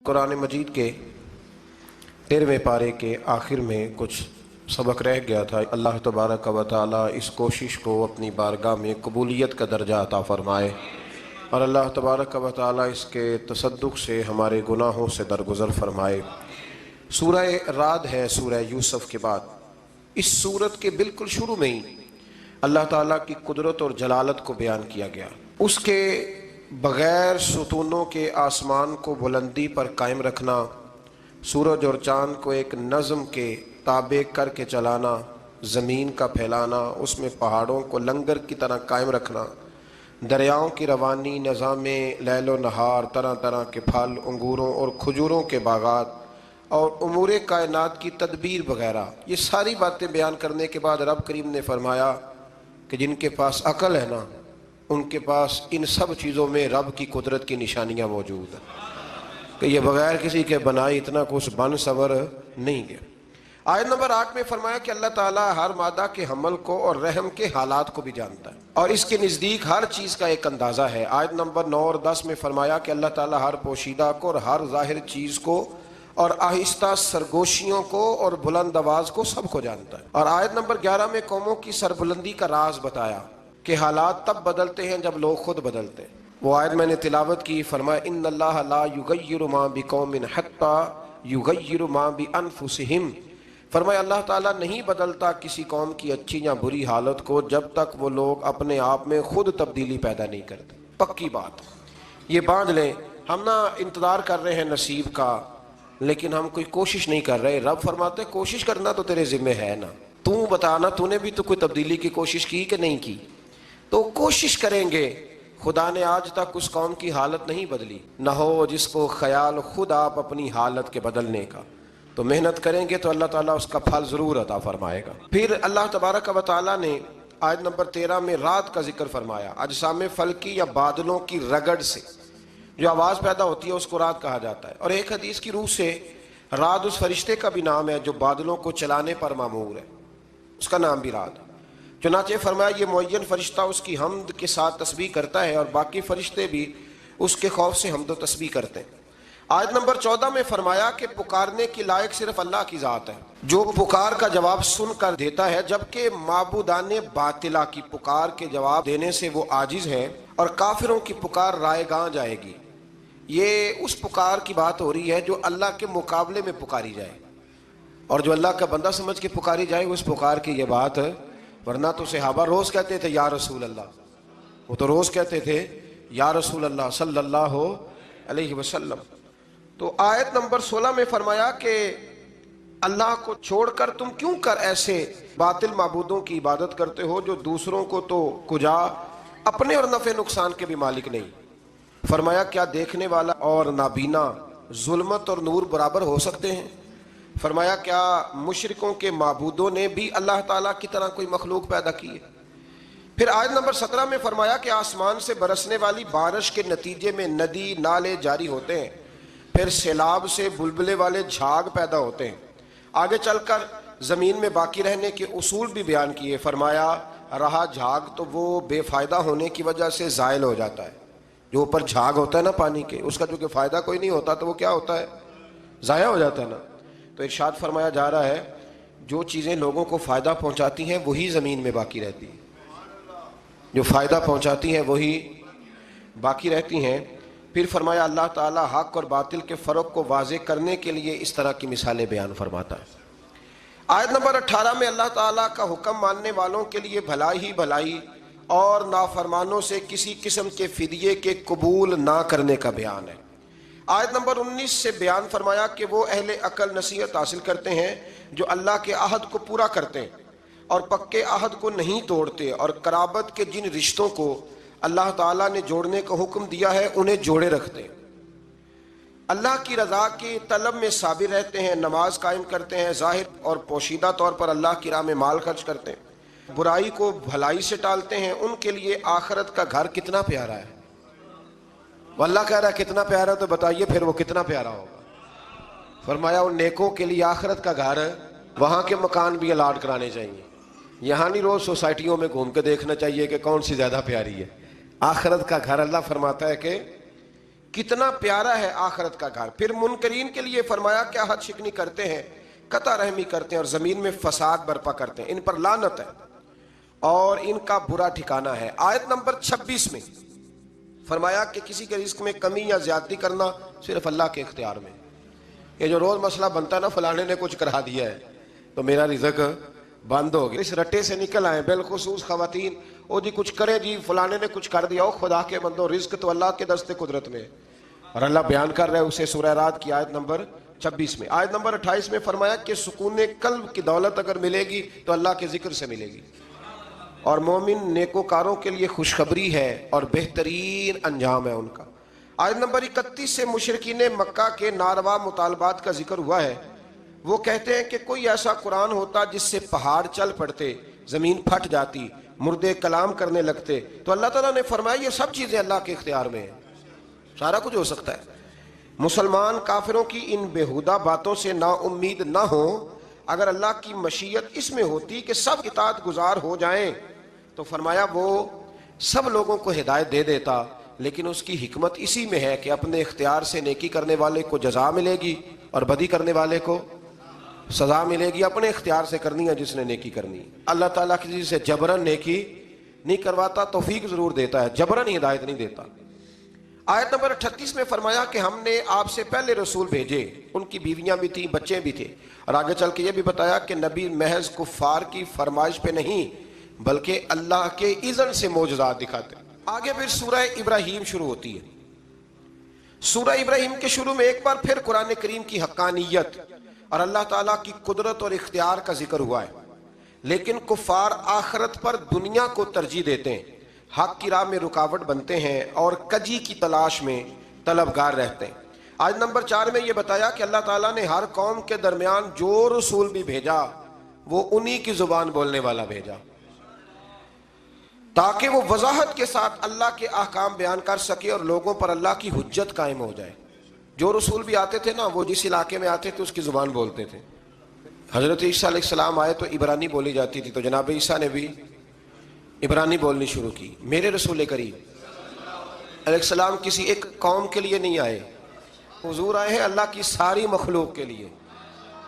قرآن مجید کے 13ویں پارے کے آخر میں کچھ سبق رہ گیا تھا۔ اللہ تبارک و تعالی اس کوشش کو اپنی بارگاہ میں قبولیت کا درجہ عطا فرمائے، اور اللہ تبارک و تعالی اس کے تصدق سے ہمارے گناہوں سے درگزر فرمائے۔ سورہ رعد ہے سورہ یوسف کے بعد۔ اس سورت کے بالکل شروع میں ہی اللہ تعالیٰ کی قدرت اور جلالت کو بیان کیا گیا۔ اس کے بغیر ستونوں کے آسمان کو بلندی پر قائم رکھنا، سورج اور چاند کو ایک نظم کے تابع کر کے چلانا، زمین کا پھیلانا، اس میں پہاڑوں کو لنگر کی طرح قائم رکھنا، دریاؤں کی روانی، نظام لیل و نہار، طرح طرح کے پھل، انگوروں اور کھجوروں کے باغات اور امور کائنات کی تدبیر وغیرہ، یہ ساری باتیں بیان کرنے کے بعد رب کریم نے فرمایا کہ جن کے پاس عقل ہے نا، ان کے پاس ان سب چیزوں میں رب کی قدرت کی نشانیاں موجود ہیں، کہ یہ بغیر کسی کے بنائی اتنا کچھ بن سور نہیں گیا۔ آیت نمبر 8 میں فرمایا کہ اللہ تعالیٰ ہر مادہ کے حمل کو اور رحم کے حالات کو بھی جانتا ہے، اور اس کے نزدیک ہر چیز کا ایک اندازہ ہے۔ آیت نمبر 9 اور 10 میں فرمایا کہ اللہ تعالیٰ ہر پوشیدہ کو اور ہر ظاہر چیز کو اور آہستہ سرگوشیوں کو اور بلند آواز کو سب کو جانتا ہے۔ اور آیت نمبر 11 میں قوموں کی سربلندی کا راز بتایا کہ حالات تب بدلتے ہیں جب لوگ خود بدلتے ہیں۔ وہ آیت میں نے تلاوت کی، فرمایا ان اللہ لا یغیر ما بقوم حتی یغیر ما بانفسہم، فرمایا اللہ تعالیٰ نہیں بدلتا کسی قوم کی اچھی یا بری حالت کو جب تک وہ لوگ اپنے آپ میں خود تبدیلی پیدا نہیں کرتے۔ پکی بات یہ باندھ لیں، ہم نہ انتظار کر رہے ہیں نصیب کا، لیکن ہم کوئی کوشش نہیں کر رہے۔ رب فرماتے کوشش کرنا تو تیرے ذمہ ہے نا، تو بتانا تو نے بھی تو کوئی تبدیلی کی کوشش کی کہ نہیں کی؟ تو کوشش کریں گے۔ خدا نے آج تک اس قوم کی حالت نہیں بدلی، نہ ہو جس کو خیال خود آپ اپنی حالت کے بدلنے کا، تو محنت کریں گے تو اللہ تعالیٰ اس کا پھل ضرور عطا فرمائے گا۔ پھر اللہ تبارک و تعالیٰ نے آیت نمبر 13 میں رات کا ذکر فرمایا۔ اجسام فلکی یا بادلوں کی رگڑ سے جو آواز پیدا ہوتی ہے اس کو رات کہا جاتا ہے، اور ایک حدیث کی روح سے رات اس فرشتے کا بھی نام ہے جو بادلوں کو چلانے پر مامور ہے، اس کا نام بھی رات ہے۔ چنانچہ فرمایا یہ معین فرشتہ اس کی حمد کے ساتھ تسبیح کرتا ہے، اور باقی فرشتے بھی اس کے خوف سے حمد و تسبیح کرتے ہیں۔ آیت نمبر 14 میں فرمایا کہ پکارنے کی لائق صرف اللہ کی ذات ہے، جو پکار کا جواب سن کر دیتا ہے، جبکہ معبودان باطلہ کی پکار کے جواب دینے سے وہ عاجز ہے، اور کافروں کی پکار رائے گاں جائے گی۔ یہ اس پکار کی بات ہو رہی ہے جو اللہ کے مقابلے میں پکاری جائے، اور جو اللہ کا بندہ سمجھ کے پکاری جائے اس پکار کی یہ بات ہے۔ ورنہ تو صحابہ روز کہتے تھے یا رسول اللہ، وہ تو روز کہتے تھے یا رسول اللہ صلی اللہ علیہ وسلم۔ تو آیت نمبر 16 میں فرمایا کہ اللہ کو چھوڑ کر تم کیوں کر ایسے باطل معبودوں کی عبادت کرتے ہو جو دوسروں کو تو کجا اپنے اور نفع نقصان کے بھی مالک نہیں۔ فرمایا کیا دیکھنے والا اور نابینا ظلمت اور نور برابر ہو سکتے ہیں؟ فرمایا کیا مشرکوں کے معبودوں نے بھی اللہ تعالیٰ کی طرح کوئی مخلوق پیدا کی ہے؟ پھر آیت نمبر 17 میں فرمایا کہ آسمان سے برسنے والی بارش کے نتیجے میں ندی نالے جاری ہوتے ہیں، پھر سیلاب سے بلبلے والے جھاگ پیدا ہوتے ہیں۔ آگے چل کر زمین میں باقی رہنے کے اصول بھی بیان کیے۔ فرمایا رہا جھاگ تو وہ بے فائدہ ہونے کی وجہ سے زائل ہو جاتا ہے، جو اوپر جھاگ ہوتا ہے نا پانی کے، اس کا جو کہ فائدہ کوئی نہیں ہوتا تو وہ کیا ہوتا ہے؟ ضائع ہو جاتا ہے نا۔ تو ارشاد فرمایا جا رہا ہے جو چیزیں لوگوں کو فائدہ پہنچاتی ہیں وہی زمین میں باقی رہتی ہیں، جو فائدہ پہنچاتی ہیں وہی باقی رہتی ہیں۔ پھر فرمایا اللہ تعالیٰ حق اور باطل کے فرق کو واضح کرنے کے لیے اس طرح کی مثالیں بیان فرماتا ہے۔ آیت نمبر 18 میں اللہ تعالیٰ کا حکم ماننے والوں کے لیے بھلائی ہی بھلائی اور نافرمانوں سے کسی قسم کے فدیے کے قبول نہ کرنے کا بیان ہے۔ آیت نمبر 19 سے بیان فرمایا کہ وہ اہل عقل نصیحت حاصل کرتے ہیں جو اللہ کے عہد کو پورا کرتے ہیں اور پکے عہد کو نہیں توڑتے، اور قرابت کے جن رشتوں کو اللہ تعالیٰ نے جوڑنے کا حکم دیا ہے انہیں جوڑے رکھتے ہیں، اللہ کی رضا کی طلب میں صابر رہتے ہیں، نماز قائم کرتے ہیں، ظاہر اور پوشیدہ طور پر اللہ کی راہ میں مال خرچ کرتے ہیں، برائی کو بھلائی سے ٹالتے ہیں۔ ان کے لیے آخرت کا گھر کتنا پیارا ہے۔ واللہ کہہ رہا ہے کتنا پیارا، تو بتائیے پھر وہ کتنا پیارا ہوگا۔ فرمایا ان نیکوں کے لیے آخرت کا گھر، وہاں کے مکان بھی الاٹ کرانے چاہیے، یہاں نہیں روز سوسائٹیوں میں گھوم کے دیکھنا چاہیے کہ کون سی زیادہ پیاری ہے۔ آخرت کا گھر اللہ فرماتا ہے کہ کتنا پیارا ہے آخرت کا گھر۔ پھر منکرین کے لیے فرمایا کیا حد شکنی کرتے ہیں، قطع رحمی کرتے ہیں اور زمین میں فساد برپا کرتے ہیں، ان پر لعنت ہے اور ان کا برا ٹھکانہ ہے۔ آیت نمبر 26 میں فرمایا کہ کسی کے رزق میں کمی یا زیادتی کرنا صرف اللہ کے اختیار میں۔ یہ جو روز مسئلہ بنتا ہے نا، فلانے نے کچھ کرا دیا ہے تو میرا رزق بند ہو گیا، اس رٹے سے نکل آئے۔ بالخصوص خواتین، او جی کچھ کرے جی، فلانے نے کچھ کر دیا۔ او خدا کے بندو، رزق تو اللہ کے دست قدرت میں ہے، اور اللہ بیان کر رہے ہیں اسے سورہ رعد کی آیت نمبر 26 میں۔ آیت نمبر 28 میں فرمایا کہ سکون قلب کی دولت اگر ملے گی تو اللہ کے ذکر سے ملے گی، اور مومن نیکوکاروں کے لیے خوشخبری ہے اور بہترین انجام ہے ان کا۔ آیت نمبر 31 سے مشرکین مکہ کے ناروا مطالبات کا ذکر ہوا ہے۔ وہ کہتے ہیں کہ کوئی ایسا قرآن ہوتا جس سے پہاڑ چل پڑتے، زمین پھٹ جاتی، مردے کلام کرنے لگتے، تو اللہ تعالیٰ نے فرمایا یہ سب چیزیں اللہ کے اختیار میں ہیں، سارا کچھ ہو سکتا ہے۔ مسلمان کافروں کی ان بیہودہ باتوں سے نا امید نہ ہوں۔ اگر اللہ کی مشیت اس میں ہوتی کہ سب اطاعت گزار ہو جائیں تو فرمایا وہ سب لوگوں کو ہدایت دے دیتا، لیکن اس کی حکمت اسی میں ہے کہ اپنے اختیار سے نیکی کرنے والے کو جزا ملے گی اور بدی کرنے والے کو سزا ملے گی۔ اپنے اختیار سے کرنی ہے جس نے نیکی کرنی۔ اللہ تعالیٰ کسی سے جبرن نیکی نہیں کرواتا، توفیق ضرور دیتا ہے، جبرن ہدایت نہیں دیتا۔ آیت نمبر 38 میں فرمایا کہ ہم نے آپ سے پہلے رسول بھیجے، ان کی بیویاں بھی تھیں، بچے بھی تھے، اور آگے چل کے یہ بھی بتایا کہ نبی محض کفار کی فرمائش پہ نہیں بلکہ اللہ کے اذن سے معجزات دکھاتے۔ آگے پھر سورہ ابراہیم شروع ہوتی ہے۔ سورہ ابراہیم کے شروع میں ایک بار پھر قرآن کریم کی حقانیت اور اللہ تعالیٰ کی قدرت اور اختیار کا ذکر ہوا ہے، لیکن کفار آخرت پر دنیا کو ترجیح دیتے ہیں، حق کی راہ میں رکاوٹ بنتے ہیں اور کجی کی تلاش میں طلبگار رہتے ہیں۔ آیت نمبر 4 میں یہ بتایا کہ اللہ تعالیٰ نے ہر قوم کے درمیان جو رسول بھی بھیجا وہ انہی کی زبان بولنے والا بھیجا، تاکہ وہ وضاحت کے ساتھ اللہ کے احکام بیان کر سکے اور لوگوں پر اللہ کی حجت قائم ہو جائے۔ جو رسول بھی آتے تھے نا، وہ جس علاقے میں آتے تھے اس کی زبان بولتے تھے۔ حضرت عیسیٰ علیہ السلام آئے تو عبرانی بولی جاتی تھی، تو جناب عیسیٰ نے بھی عبرانی بولنی شروع کی۔ میرے رسول کریم علیہ السلام کسی ایک قوم کے لیے نہیں آئے، حضور آئے ہیں اللہ کی ساری مخلوق کے لیے۔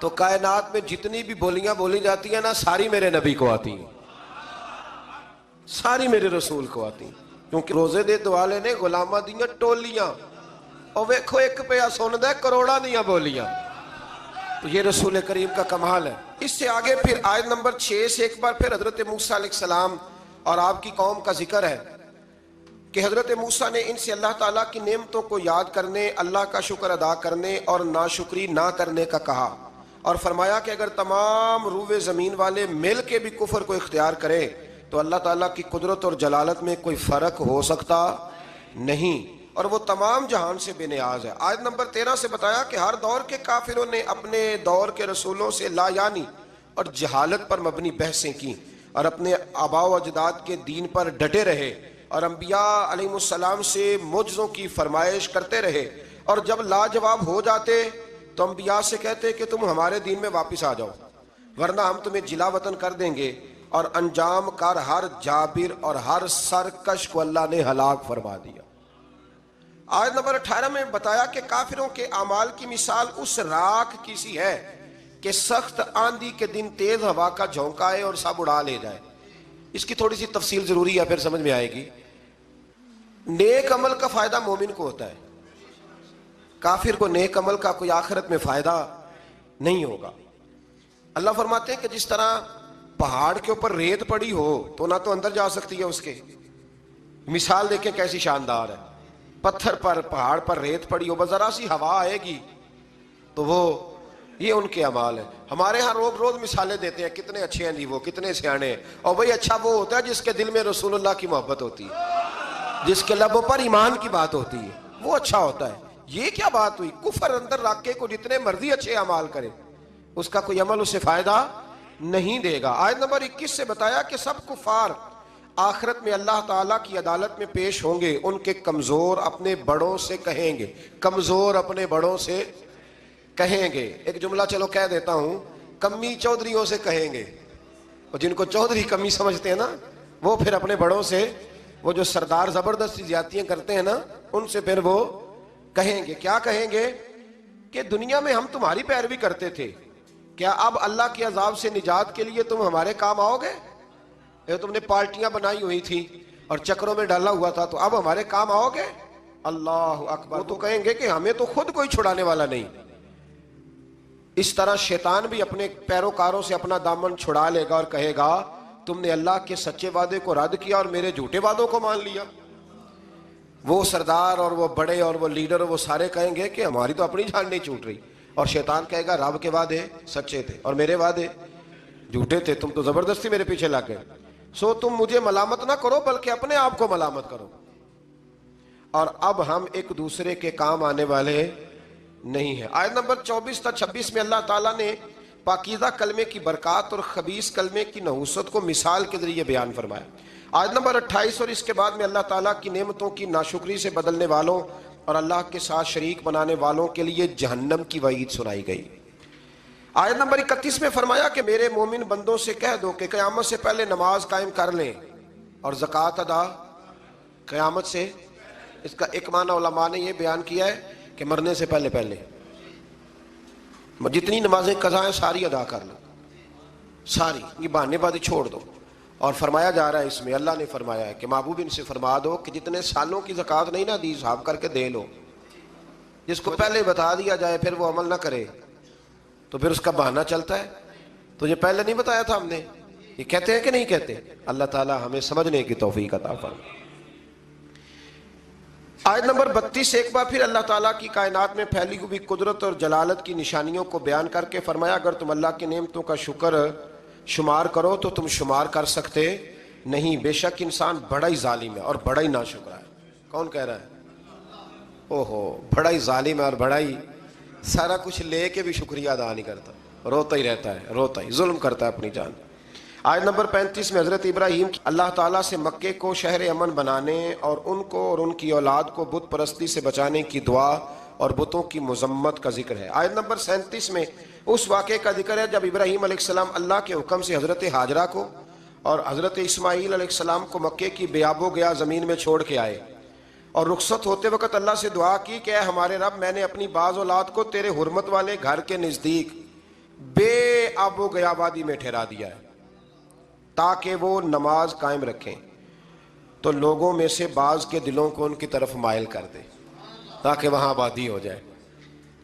تو کائنات میں جتنی بھی بولیاں بولی جاتی ہیں نا، ساری میرے نبی کو آتی ہیں، ساری میرے رسول کو آتی ہیں، کیونکہ روزے دے دوالے نے غلامہ دیاں ٹولیاں، اور ویکھو ایک پہ سن دے کروڑا دیاں بولیاں۔ تو یہ رسول کریم کا کمال ہے۔ اس سے آگے پھر آیت نمبر 6 سے ایک بار پھر حضرت موسیٰ علیہ السلام اور آپ کی قوم کا ذکر ہے کہ حضرت موسیٰ نے ان سے اللہ تعالیٰ کی نعمتوں کو یاد کرنے، اللہ کا شکر ادا کرنے اور ناشکری نہ کرنے کا کہا، اور فرمایا کہ اگر تمام روئے زمین والے مل کے بھی کفر کو اختیار کریں تو اللہ تعالیٰ کی قدرت اور جلالت میں کوئی فرق ہو سکتا نہیں، اور وہ تمام جہان سے بے نیاز ہے۔ آیت نمبر 13 سے بتایا کہ ہر دور کے کافروں نے اپنے دور کے رسولوں سے لا یعنی اور جہالت پر مبنی بحثیں کی اور اپنے آباء و اجداد کے دین پر ڈٹے رہے، اور انبیاء علیہ السلام سے معجزوں کی فرمائش کرتے رہے، اور جب لاجواب ہو جاتے تو انبیاء سے کہتے کہ تم ہمارے دین میں واپس آ جاؤ ورنہ ہم تمہیں جلا وطن کر دیں گے، اور انجام کار ہر جابر اور ہر سرکش کو اللہ نے ہلاک فرما دیا۔ آیت نمبر 18 میں بتایا کہ کافروں کے اعمال کی مثال اس راکھ کی سی ہے کہ سخت آندھی کے دن تیز ہوا کا جھونکا آئے اور سب اڑا لے جائے۔ اس کی تھوڑی سی تفصیل ضروری ہے، پھر سمجھ میں آئے گی۔ نیک عمل کا فائدہ مومن کو ہوتا ہے، کافر کو نیک عمل کا کوئی آخرت میں فائدہ نہیں ہوگا۔ اللہ فرماتے ہیں کہ جس طرح پہاڑ کے اوپر ریت پڑی ہو تو نہ تو اندر جا سکتی ہے اس کے، مثال دیکھیں کیسی شاندار ہے، پتھر پر پہاڑ پر ریت پڑی ہو، بس ذرا سی ہوا آئے گی تو وہ، یہ ان کے اعمال ہیں۔ ہمارے ہاں روز مثالیں دیتے ہیں، کتنے اچھے ہیں جی وہ، کتنے سیانے ہیں، اور وہی اچھا وہ ہوتا ہے جس کے دل میں رسول اللہ کی محبت ہوتی ہے، جس کے لبوں پر ایمان کی بات ہوتی ہے، وہ اچھا ہوتا ہے۔ یہ کیا بات ہوئی، کفر اندر رکھ کے کو جتنے مرضی اچھے اعمال کرے اس کا کوئی عمل اسے فائدہ نہیں دے گا۔ آیت نمبر 21 سے بتایا کہ سب کفار آخرت میں اللہ تعالیٰ کی عدالت میں پیش ہوں گے، ان کے کمزور اپنے بڑوں سے کہیں گے، کمزور اپنے بڑوں سے کہیں گے۔ ایک جملہ چلو کہہ دیتا ہوں، کمی چودھریوں سے کہیں گے، اور جن کو چودھری کمی سمجھتے ہیں نا، وہ پھر اپنے بڑوں سے، وہ جو سردار زبردستی زیادتیاں کرتے ہیں نا، ان سے پھر وہ کہیں گے کیا کہیں گے کہ دنیا میں ہم تمہاری پیروی کرتے تھے، کیا اب اللہ کے عذاب سے نجات کے لیے تم ہمارے کام آؤ گے؟ تم نے پارٹیاں بنائی ہوئی تھی اور چکروں میں ڈالا ہوا تھا، تو اب ہمارے کام آؤ گے؟ اللہ اکبر۔ وہ تو کہیں گے کہ ہمیں تو خود کوئی چھڑانے والا نہیں۔ اس طرح شیطان بھی اپنے پیروکاروں سے اپنا دامن چھڑا لے گا اور کہے گا تم نے اللہ کے سچے وعدے کو رد کیا اور میرے جھوٹے وعدوں کو مان لیا۔ وہ سردار اور وہ بڑے اور وہ لیڈر وہ سارے کہیں گے کہ ہماری تو اپنی جان نہیں چھوٹ رہی، اور شیطان کہے گا رب کے وعدے سچے تھے اور میرے وعدے جھوٹے تھے، تم تو زبردستی میرے پیچھے لگ گئے، سو تم مجھے ملامت نہ کرو بلکہ اپنے آپ کو ملامت کرو۔ اور اب ہم ایک دوسرے کے کام آنے والے نہیں ہیں۔ آیت نمبر 24 تا 26 میں اللہ تعالیٰ نے پاکیزہ کلمے کی برکات اور خبیث کلمے کی نحوست کو مثال کے ذریعے بیان فرمایا۔ آیت نمبر 28 اور اس کے بعد میں اللہ تعالیٰ کی نعمتوں کی ناشکری سے بدلنے والوں اور اللہ کے ساتھ شریک بنانے والوں کے لیے جہنم کی وعید سنائی گئی۔ آیت نمبر 31 میں فرمایا کہ میرے مومن بندوں سے کہہ دو کہ قیامت سے پہلے نماز قائم کر لیں اور زکوٰۃ ادا قیامت سے۔ اس کا ایک معنی علماء نے یہ بیان کیا ہے کہ مرنے سے پہلے پہلے جتنی نمازیں قضا ہیں ساری ادا کر لو، ساری، یہ بہانے بازی چھوڑ دو۔ اور فرمایا جا رہا ہے اس میں، اللہ نے فرمایا ہے کہ محبوب ان سے فرما دو کہ جتنے سالوں کی زکوٰۃ نہیں نہ دی حساب کر کے دے لو۔ جس کو پہلے بتا دیا جائے پھر وہ عمل نہ کرے تو پھر اس کا بہانہ چلتا ہے، تجھے پہلے نہیں بتایا تھا ہم نے، یہ کہتے ہیں کہ نہیں کہتے؟ اللہ تعالیٰ ہمیں سمجھنے کی توفیق عطا فرمائے۔ آیت نمبر 32 سے ایک بار پھر اللہ تعالیٰ کی کائنات میں پھیلی ہوئی قدرت اور جلالت کی نشانیوں کو بیان کر کے فرمایا اگر تم اللہ کی نعمتوں کا شکر شمار کرو تو تم شمار کر سکتے نہیں، بے شک انسان بڑا ہی ظالم ہے اور بڑا ہی ناشکرا ہے۔ کون کہہ رہا ہے؟ اوہو، بڑا ہی ظالم ہے اور بڑا ہی سارا کچھ لے کے بھی شکریہ ادا نہیں کرتا، روتا ہی رہتا ہے، روتا ہی ظلم کرتا ہے اپنی جان۔ آیت نمبر 35 میں حضرت ابراہیم اللہ تعالیٰ سے مکے کو شہر امن بنانے اور ان کو اور ان کی اولاد کو بت پرستی سے بچانے کی دعا اور بتوں کی مذمت کا ذکر ہے۔ آیت نمبر 37 میں اس واقعے کا ذکر ہے جب ابراہیم علیہ السلام اللہ کے حکم سے حضرت ہاجرہ کو اور حضرت اسماعیل علیہ السلام کو مکے کی بیاب و گیا زمین میں چھوڑ کے آئے اور رخصت ہوتے وقت اللہ سے دعا کی کہ اے ہمارے رب میں نے اپنی بعض اولاد کو تیرے حرمت والے گھر کے نزدیک بے آب و گیا وادی میں ٹھہرا دیا ہے تاکہ وہ نماز قائم رکھیں، تو لوگوں میں سے بعض کے دلوں کو ان کی طرف مائل کر دے تاکہ وہاں آبادی ہو جائے،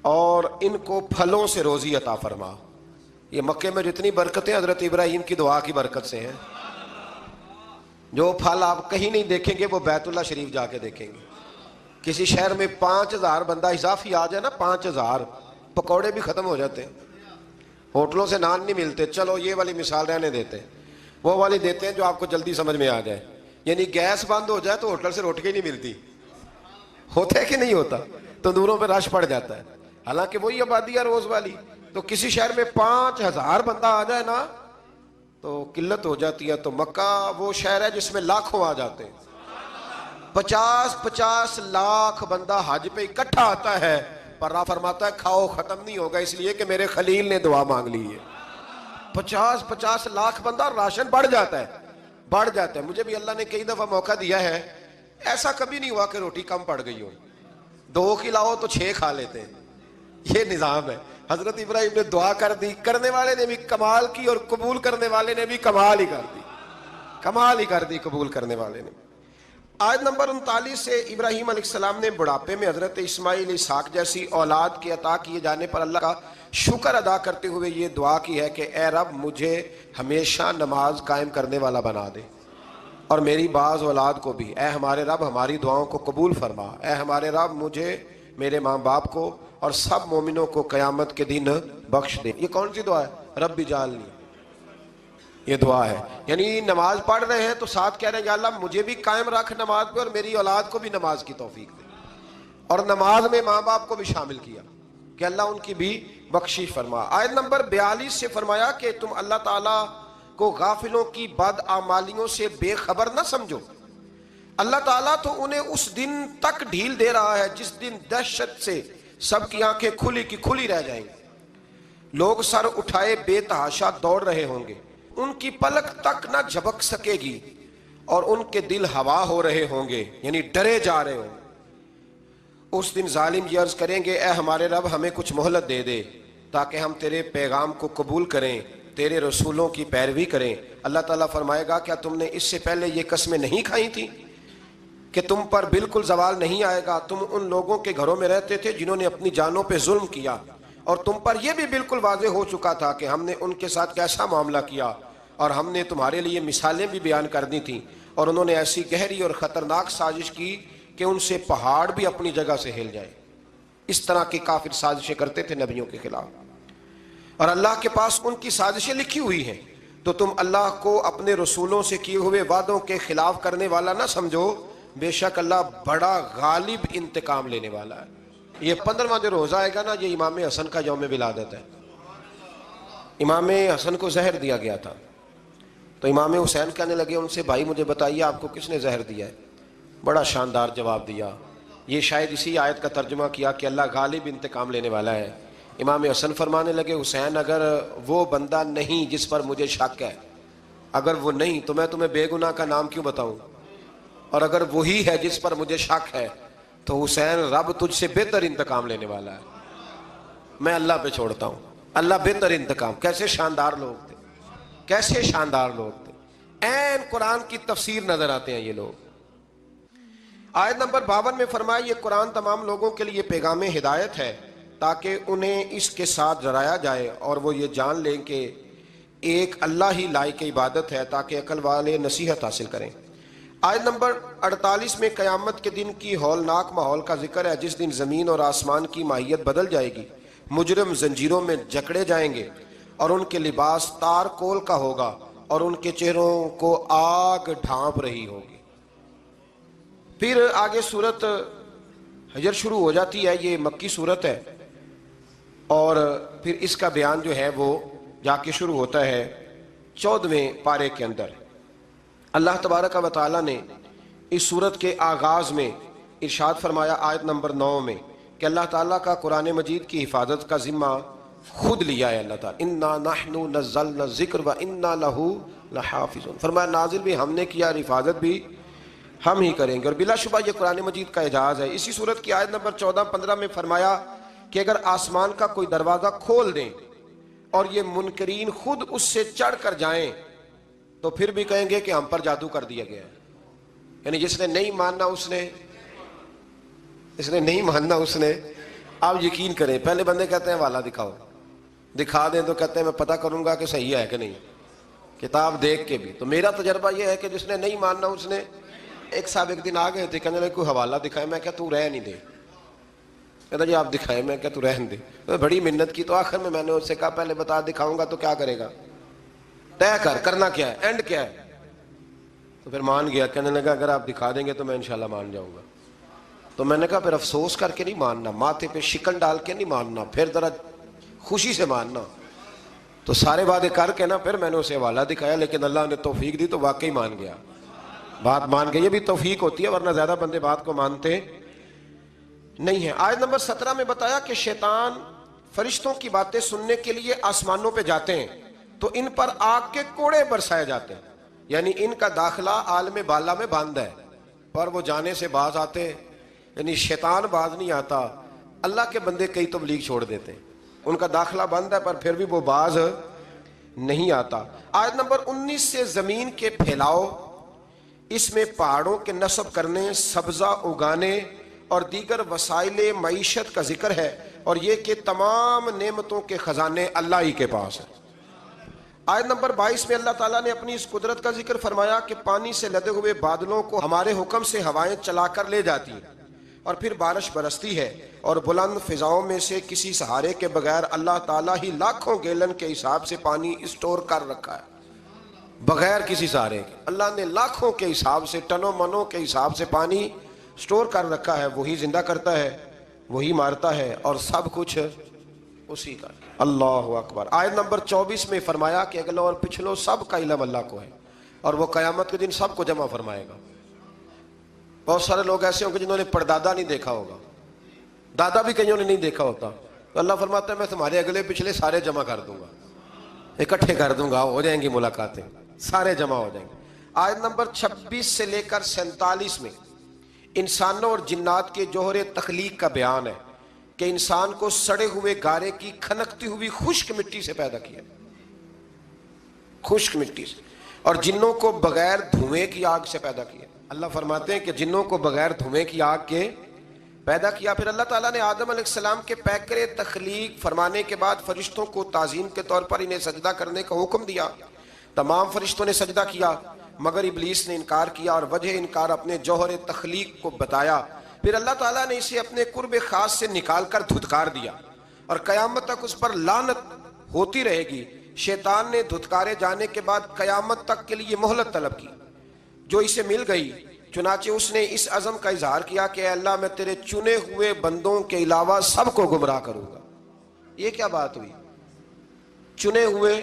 اور ان کو پھلوں سے روزی عطا فرما۔ یہ مکے میں جتنی برکتیں حضرت ابراہیم کی دعا کی برکت سے ہیں، جو پھل آپ کہیں نہیں دیکھیں گے وہ بیت اللہ شریف جا کے دیکھیں گے۔ کسی شہر میں 5000 بندہ اضافی آ جائے نا، 5000 پکوڑے بھی ختم ہو جاتے ہیں، ہوٹلوں سے نان نہیں ملتے، چلو یہ والی مثال رہنے دیتے ہیں، وہ والی دیتے ہیں جو آپ کو جلدی سمجھ میں آ جائے، یعنی گیس بند ہو جائے تو ہوٹل سے روٹی نہیں ملتی، ہوتا ہے کہ نہیں ہوتا؟ تندوروں پہ رش پڑ جاتا ہے، حالانکہ وہی آبادی ہے روز والی۔ تو کسی شہر میں 5000 بندہ آ جائے نا تو قلت ہو جاتی ہے۔ تو مکہ وہ شہر ہے جس میں لاکھوں آ جاتے ہیں، 50 لاکھ بندہ حج پہ اکٹھا آتا ہے، پر رب فرماتا ہے کھاؤ ختم نہیں ہوگا، اس لیے کہ میرے خلیل نے دعا مانگ لی ہے۔ 50 لاکھ بندہ، راشن بڑھ جاتا ہے۔ مجھے بھی اللہ نے کئی دفعہ موقع دیا ہے، ایسا کبھی نہیں ہوا کہ روٹی کم پڑ گئی ہو، 2 کھلاؤ تو 6 کھا لیتے ہیں، یہ نظام ہے۔ حضرت ابراہیم نے دعا کر دی، کرنے والے نے بھی کمال کی اور قبول کرنے والے نے بھی کمال ہی کر دی، قبول کرنے والے نے۔ آیت نمبر 39 سے ابراہیم علیہ السلام نے بڑھاپے میں حضرت اسماعیل اسحاق جیسی اولاد کے عطا کیے جانے پر اللہ کا شکر ادا کرتے ہوئے یہ دعا کی ہے کہ اے رب مجھے ہمیشہ نماز قائم کرنے والا بنا دے اور میری بعض اولاد کو بھی۔ اے ہمارے رب ہماری دعاؤں کو قبول فرما، اے ہمارے رب مجھے، میرے ماں باپ کو اور سب مومنوں کو قیامت کے دن بخش دے۔ یہ کون سی دعا ہے؟ رب اجعلنی، یہ دعا ہے، یعنی نماز پڑھ رہے ہیں تو ساتھ کہہ رہے ہیں یا اللہ مجھے بھی قائم رکھ نماز پہ اور میری اولاد کو بھی نماز کی توفیق دے، اور نماز میں ماں باپ کو بھی شامل کیا کہ اللہ ان کی بھی بخشش فرما۔ آیت نمبر 42 سے فرمایا کہ تم اللہ تعالیٰ کو غافلوں کی بدعمالیوں سے بے خبر نہ سمجھو، اللہ تعالیٰ تو انہیں اس دن تک ڈھیل دے رہا ہے جس دن دہشت سے سب کی آنکھیں کھلی کی کھلی رہ جائیں گی، لوگ سر اٹھائے بے تحاشا دوڑ رہے ہوں گے، ان کی پلک تک نہ جھپک سکے گی اور ان کے دل ہوا ہو رہے ہوں گے، یعنی ڈرے جا رہے ہوں گے۔ اس دن ظالم یہ عرض کریں گے اے ہمارے رب ہمیں کچھ مہلت دے دے تاکہ ہم تیرے پیغام کو قبول کریں، تیرے رسولوں کی پیروی کریں۔ اللہ تعالیٰ فرمائے گا کیا تم نے اس سے پہلے یہ قسمیں نہیں کھائی تھیں کہ تم پر بالکل زوال نہیں آئے گا؟ تم ان لوگوں کے گھروں میں رہتے تھے جنہوں نے اپنی جانوں پہ ظلم کیا، اور تم پر یہ بھی بالکل واضح ہو چکا تھا کہ ہم نے ان کے ساتھ کیسا معاملہ کیا، اور ہم نے تمہارے لیے مثالیں بھی بیان کر دی تھیں، اور انہوں نے ایسی گہری اور خطرناک سازش کی کہ ان سے پہاڑ بھی اپنی جگہ سے ہل جائیں۔ اس طرح کی کافر سازشیں کرتے تھے نبیوں کے خلاف، اور اللہ کے پاس ان کی سازشیں لکھی ہوئی ہیں۔ تو تم اللہ کو اپنے رسولوں سے کیے ہوئے وعدوں کے خلاف کرنے والا نہ سمجھو، بے شک اللہ بڑا غالب انتقام لینے والا ہے۔ یہ 15واں جو روزہ آئے گا نا، یہ امام حسن کا یوم ولادت ہے۔ امام حسن کو زہر دیا گیا تھا، تو امام حسین کہنے لگے ان سے بھائی مجھے بتائیے آپ کو کس نے زہر دیا ہے؟ بڑا شاندار جواب دیا، یہ شاید اسی آیت کا ترجمہ کیا کہ اللہ غالب انتقام لینے والا ہے۔ امام حسن فرمانے لگے حسین اگر وہ بندہ نہیں جس پر مجھے شک ہے، اگر وہ نہیں تو میں تمہیں بے گناہ کا نام کیوں بتاؤں، اور اگر وہی ہے جس پر مجھے شک ہے تو حسین رب تجھ سے بہتر انتقام لینے والا ہے، میں اللہ پہ چھوڑتا ہوں، اللہ بہتر انتقام۔ کیسے شاندار لوگ تھے، کیسے شاندار لوگ تھے، عین قرآن کی تفسیر نظر آتے ہیں یہ لوگ۔ آیت نمبر 52 میں فرمایا یہ قرآن تمام لوگوں کے لیے پیغام ہدایت ہے تاکہ انہیں اس کے ساتھ ڈرایا جائے اور وہ یہ جان لیں کہ ایک اللہ ہی لائق عبادت ہے، تاکہ عقل والے نصیحت حاصل کریں۔ آیت نمبر 48 میں قیامت کے دن کی ہولناک ماحول کا ذکر ہے، جس دن زمین اور آسمان کی ماہیت بدل جائے گی، مجرم زنجیروں میں جکڑے جائیں گے اور ان کے لباس تار کول کا ہوگا اور ان کے چہروں کو آگ ڈھانپ رہی ہوگی۔ پھر آگے سورت حجر شروع ہو جاتی ہے، یہ مکی سورت ہے، اور پھر اس کا بیان جو ہے وہ جا کے شروع ہوتا ہے 14ویں پارے کے اندر۔ اللہ تبارک و تعالیٰ نے اس سورت کے آغاز میں ارشاد فرمایا آیت نمبر 9 میں کہ اللہ تعالیٰ کا قرآن مجید کی حفاظت کا ذمہ خود لیا ہے اللہ تعالیٰ۔ اِنَّا نَحْنُ نَزَّلْنَا الذِّكْرَ وَإِنَّا لَهُ لَحَافِظُونَ، فرمایا نازل بھی ہم نے کیا اور حفاظت بھی ہم ہی کریں گے، اور بلا شبہ یہ قرآن مجید کا اعجاز ہے۔ اسی سورت کی آیت نمبر 14-15 میں فرمایا کہ اگر آسمان کا کوئی دروازہ کھول دیں اور یہ منکرین خود اس سے چڑھ کر جائیں تو پھر بھی کہیں گے کہ ہم پر جادو کر دیا گیا ہے۔ یعنی جس نے نہیں ماننا اس نے نہیں ماننا اس نے، آپ یقین کریں پہلے بندے کہتے ہیں حوالہ دکھاؤ، دکھا دیں تو کہتے ہیں میں پتہ کروں گا کہ صحیح ہے کہ نہیں، کتاب دیکھ کے بھی۔ تو میرا تجربہ یہ ہے کہ جس نے نہیں ماننا اس نے، ایک صاحب ایک دن آ گئے تھے کہنے لگے کوئی حوالہ دکھائے، میں کہا تو رہ نہیں دے، کہتا جی آپ دکھائے، میں کہا تو رہن دے، تو بڑی منت کی، تو آخر میں نے اس سے کہا پہلے بتا دکھاؤں گا تو کیا کرے گا، طے کر، کرنا کیا ہے، اینڈ کیا ہے۔ تو پھر مان گیا، کہنے لگا اگر آپ دکھا دیں گے تو میں انشاءاللہ مان جاؤں گا۔ تو میں نے کہا پھر افسوس کر کے نہیں ماننا، ماتھے پہ شکن ڈال کے نہیں ماننا، پھر ذرا خوشی سے ماننا۔ تو سارے وعدے کر کے نا پھر میں نے اسے حوالہ دکھایا، لیکن اللہ نے توفیق دی تو واقعی مان گیا، بات مان گئی۔ یہ بھی توفیق ہوتی ہے، ورنہ زیادہ بندے بات کو مانتے نہیں ہیں۔ آیت نمبر 17 میں بتایا کہ شیطان فرشتوں کی باتیں سننے کے لیے آسمانوں پہ جاتے ہیں تو ان پر آگ کے کوڑے برسائے جاتے ہیں، یعنی ان کا داخلہ عالم بالا میں بند ہے، پر وہ جانے سے باز آتے ہیں، یعنی شیطان باز نہیں آتا، اللہ کے بندے کئی تبلیغ چھوڑ دیتے ہیں، ان کا داخلہ بند ہے پر پھر بھی وہ باز نہیں آتا۔ آیت نمبر 19 سے زمین کے پھیلاؤ، اس میں پہاڑوں کے نصب کرنے، سبزہ اگانے اور دیگر وسائل معیشت کا ذکر ہے، اور یہ کہ تمام نعمتوں کے خزانے اللہ ہی کے پاس ہیں۔ آیت نمبر 22 میں اللہ تعالیٰ نے اپنی اس قدرت کا ذکر فرمایا کہ پانی سے لدے ہوئے بادلوں کو ہمارے حکم سے ہوائیں چلا کر لے جاتی ہیں اور پھر بارش برستی ہے، اور بلند فضاؤں میں سے کسی سہارے کے بغیر اللہ تعالیٰ ہی لاکھوں گیلن کے حساب سے پانی اسٹور کر رکھا ہے، بغیر کسی سہارے کے اللہ نے لاکھوں کے حساب سے، ٹنوں منوں کے حساب سے پانی سٹور کر رکھا ہے۔ وہی زندہ کرتا ہے، وہی مارتا ہے، اور سب کچھ اسی کا۔ اللہ اکبر۔ آیت نمبر 24 میں فرمایا کہ اگلوں اور پچھلوں سب کا علم اللہ کو ہے، اور وہ قیامت کے دن سب کو جمع فرمائے گا۔ بہت سارے لوگ ایسے ہوں گے جنہوں نے پردادا نہیں دیکھا ہوگا، دادا بھی کئیوں نے نہیں دیکھا ہوتا، تو اللہ فرماتا ہے میں تمہارے اگلے پچھلے سارے جمع کر دوں گا، اکٹھے کر دوں گا، ہو جائیں گی ملاقاتیں، سارے جمع ہو جائیں گے۔ آیت نمبر 26 سے لے کر 47 میں انسانوں اور جنات کے جوہر تخلیق کا بیان ہے کہ انسان کو سڑے ہوئے گارے کی کھنکتی ہوئی خشک مٹی سے پیدا کیا، خشک مٹی سے، اور جنوں کو بغیر دھوئیں کی آگ سے پیدا کیا۔ اللہ فرماتے ہیں کہ جنوں کو بغیر دھوئیں کی آگ کے پیدا کیا۔ پھر اللہ تعالیٰ نے آدم علیہ السلام کے پیکر تخلیق فرمانے کے بعد فرشتوں کو تعظیم کے طور پر انہیں سجدہ کرنے کا حکم دیا۔ تمام فرشتوں نے سجدہ کیا مگر ابلیس نے انکار کیا، اور وجہ انکار اپنے جوہر تخلیق کو بتایا۔ پھر اللہ تعالیٰ نے اسے اپنے قرب خاص سے نکال کر دھتکار دیا، اور قیامت تک اس پر لعنت ہوتی رہے گی۔ شیطان نے دھتکارے جانے کے بعد قیامت تک کے لیے مہلت طلب کی، جو اسے مل گئی۔ چنانچہ اس نے اس عزم کا اظہار کیا کہ اے اللہ، میں تیرے چنے ہوئے بندوں کے علاوہ سب کو گمراہ کروں گا۔ یہ کیا بات ہوئی؟ چنے ہوئے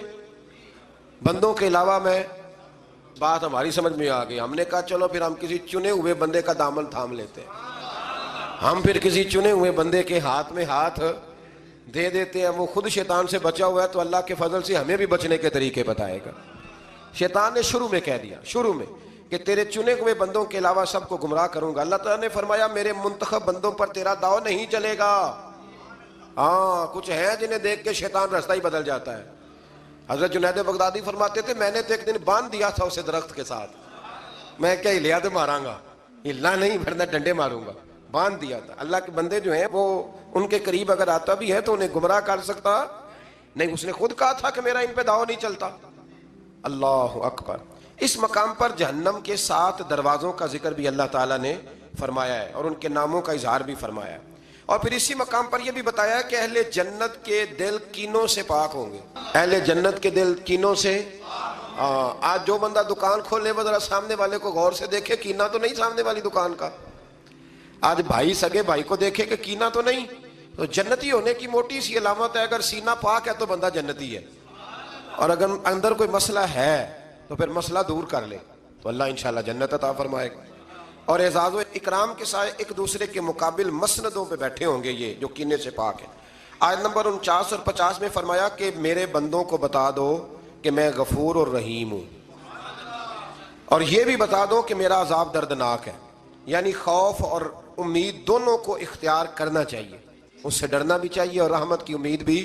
بندوں کے علاوہ میں، بات ہماری سمجھ میں آ گئی۔ ہم نے کہا چلو پھر ہم کسی چنے ہوئے بندے کا دامن تھام لیتے ہیں، ہم پھر کسی چنے ہوئے بندے کے ہاتھ میں ہاتھ دے دیتے ہیں۔ وہ خود شیطان سے بچا ہوا ہے تو اللہ کے فضل سے ہمیں بھی بچنے کے طریقے بتائے گا۔ شیطان نے شروع میں کہہ دیا، شروع میں، کہ تیرے چنے ہوئے بندوں کے علاوہ سب کو گمراہ کروں گا۔ اللہ تعالیٰ نے فرمایا میرے منتخب بندوں پر تیرا داؤ نہیں چلے گا۔ ہاں، کچھ ہیں جنہیں دیکھ کے شیطان رستہ ہی بدل جاتا ہے۔ حضرت جنید بغدادی فرماتے تھے میں نے تو ایک دن باندھ دیا تھا اسے درخت کے ساتھ، میں کیا ہلیا تو ماراں گا، ہلنا نہیں ورنہ ڈنڈے ماروں گا، باندھ دیا تھا۔ اللہ کے بندے جو ہیں وہ ان کے قریب اگر آتا بھی ہے تو انہیں گمراہ کر سکتا نہیں، اس نے خود کہا تھا کہ میرا ان پہ داؤ نہیں چلتا۔ اللہ اکبر۔ اس مقام پر جہنم کے 7 دروازوں کا ذکر بھی اللہ تعالیٰ نے فرمایا ہے، اور ان کے ناموں کا اظہار بھی فرمایا ہے، اور پھر اسی مقام پر یہ بھی بتایا ہے کہ اہل جنت کے دل کینوں سے پاک ہوں گے۔ اہل جنت کے دل کینوں سے، آج جو بندہ دکان کھولے وہ ذرا سامنے والے کو غور سے دیکھے، کینہ تو نہیں سامنے والی دکان کا۔ آج بھائی سگے بھائی کو دیکھے کہ کینہ تو نہیں۔ تو جنتی ہونے کی موٹی سی علامت ہے، اگر سینہ پاک ہے تو بندہ جنتی ہے، اور اگر اندر کوئی مسئلہ ہے تو پھر مسئلہ دور کر لے تو اللہ انشاءاللہ جنت عطا فرمائے گا۔ اور اعزاز و اکرام کے سائے ایک دوسرے کے مقابل مسندوں پہ بیٹھے ہوں گے یہ جو کینے سے پاک ہیں۔ آیت نمبر 49 اور 50 میں فرمایا کہ میرے بندوں کو بتا دو کہ میں غفور اور رحیم ہوں، اور یہ بھی بتا دو کہ میرا عذاب دردناک ہے۔ یعنی خوف اور امید دونوں کو اختیار کرنا چاہیے، اس سے ڈرنا بھی چاہیے اور رحمت کی امید بھی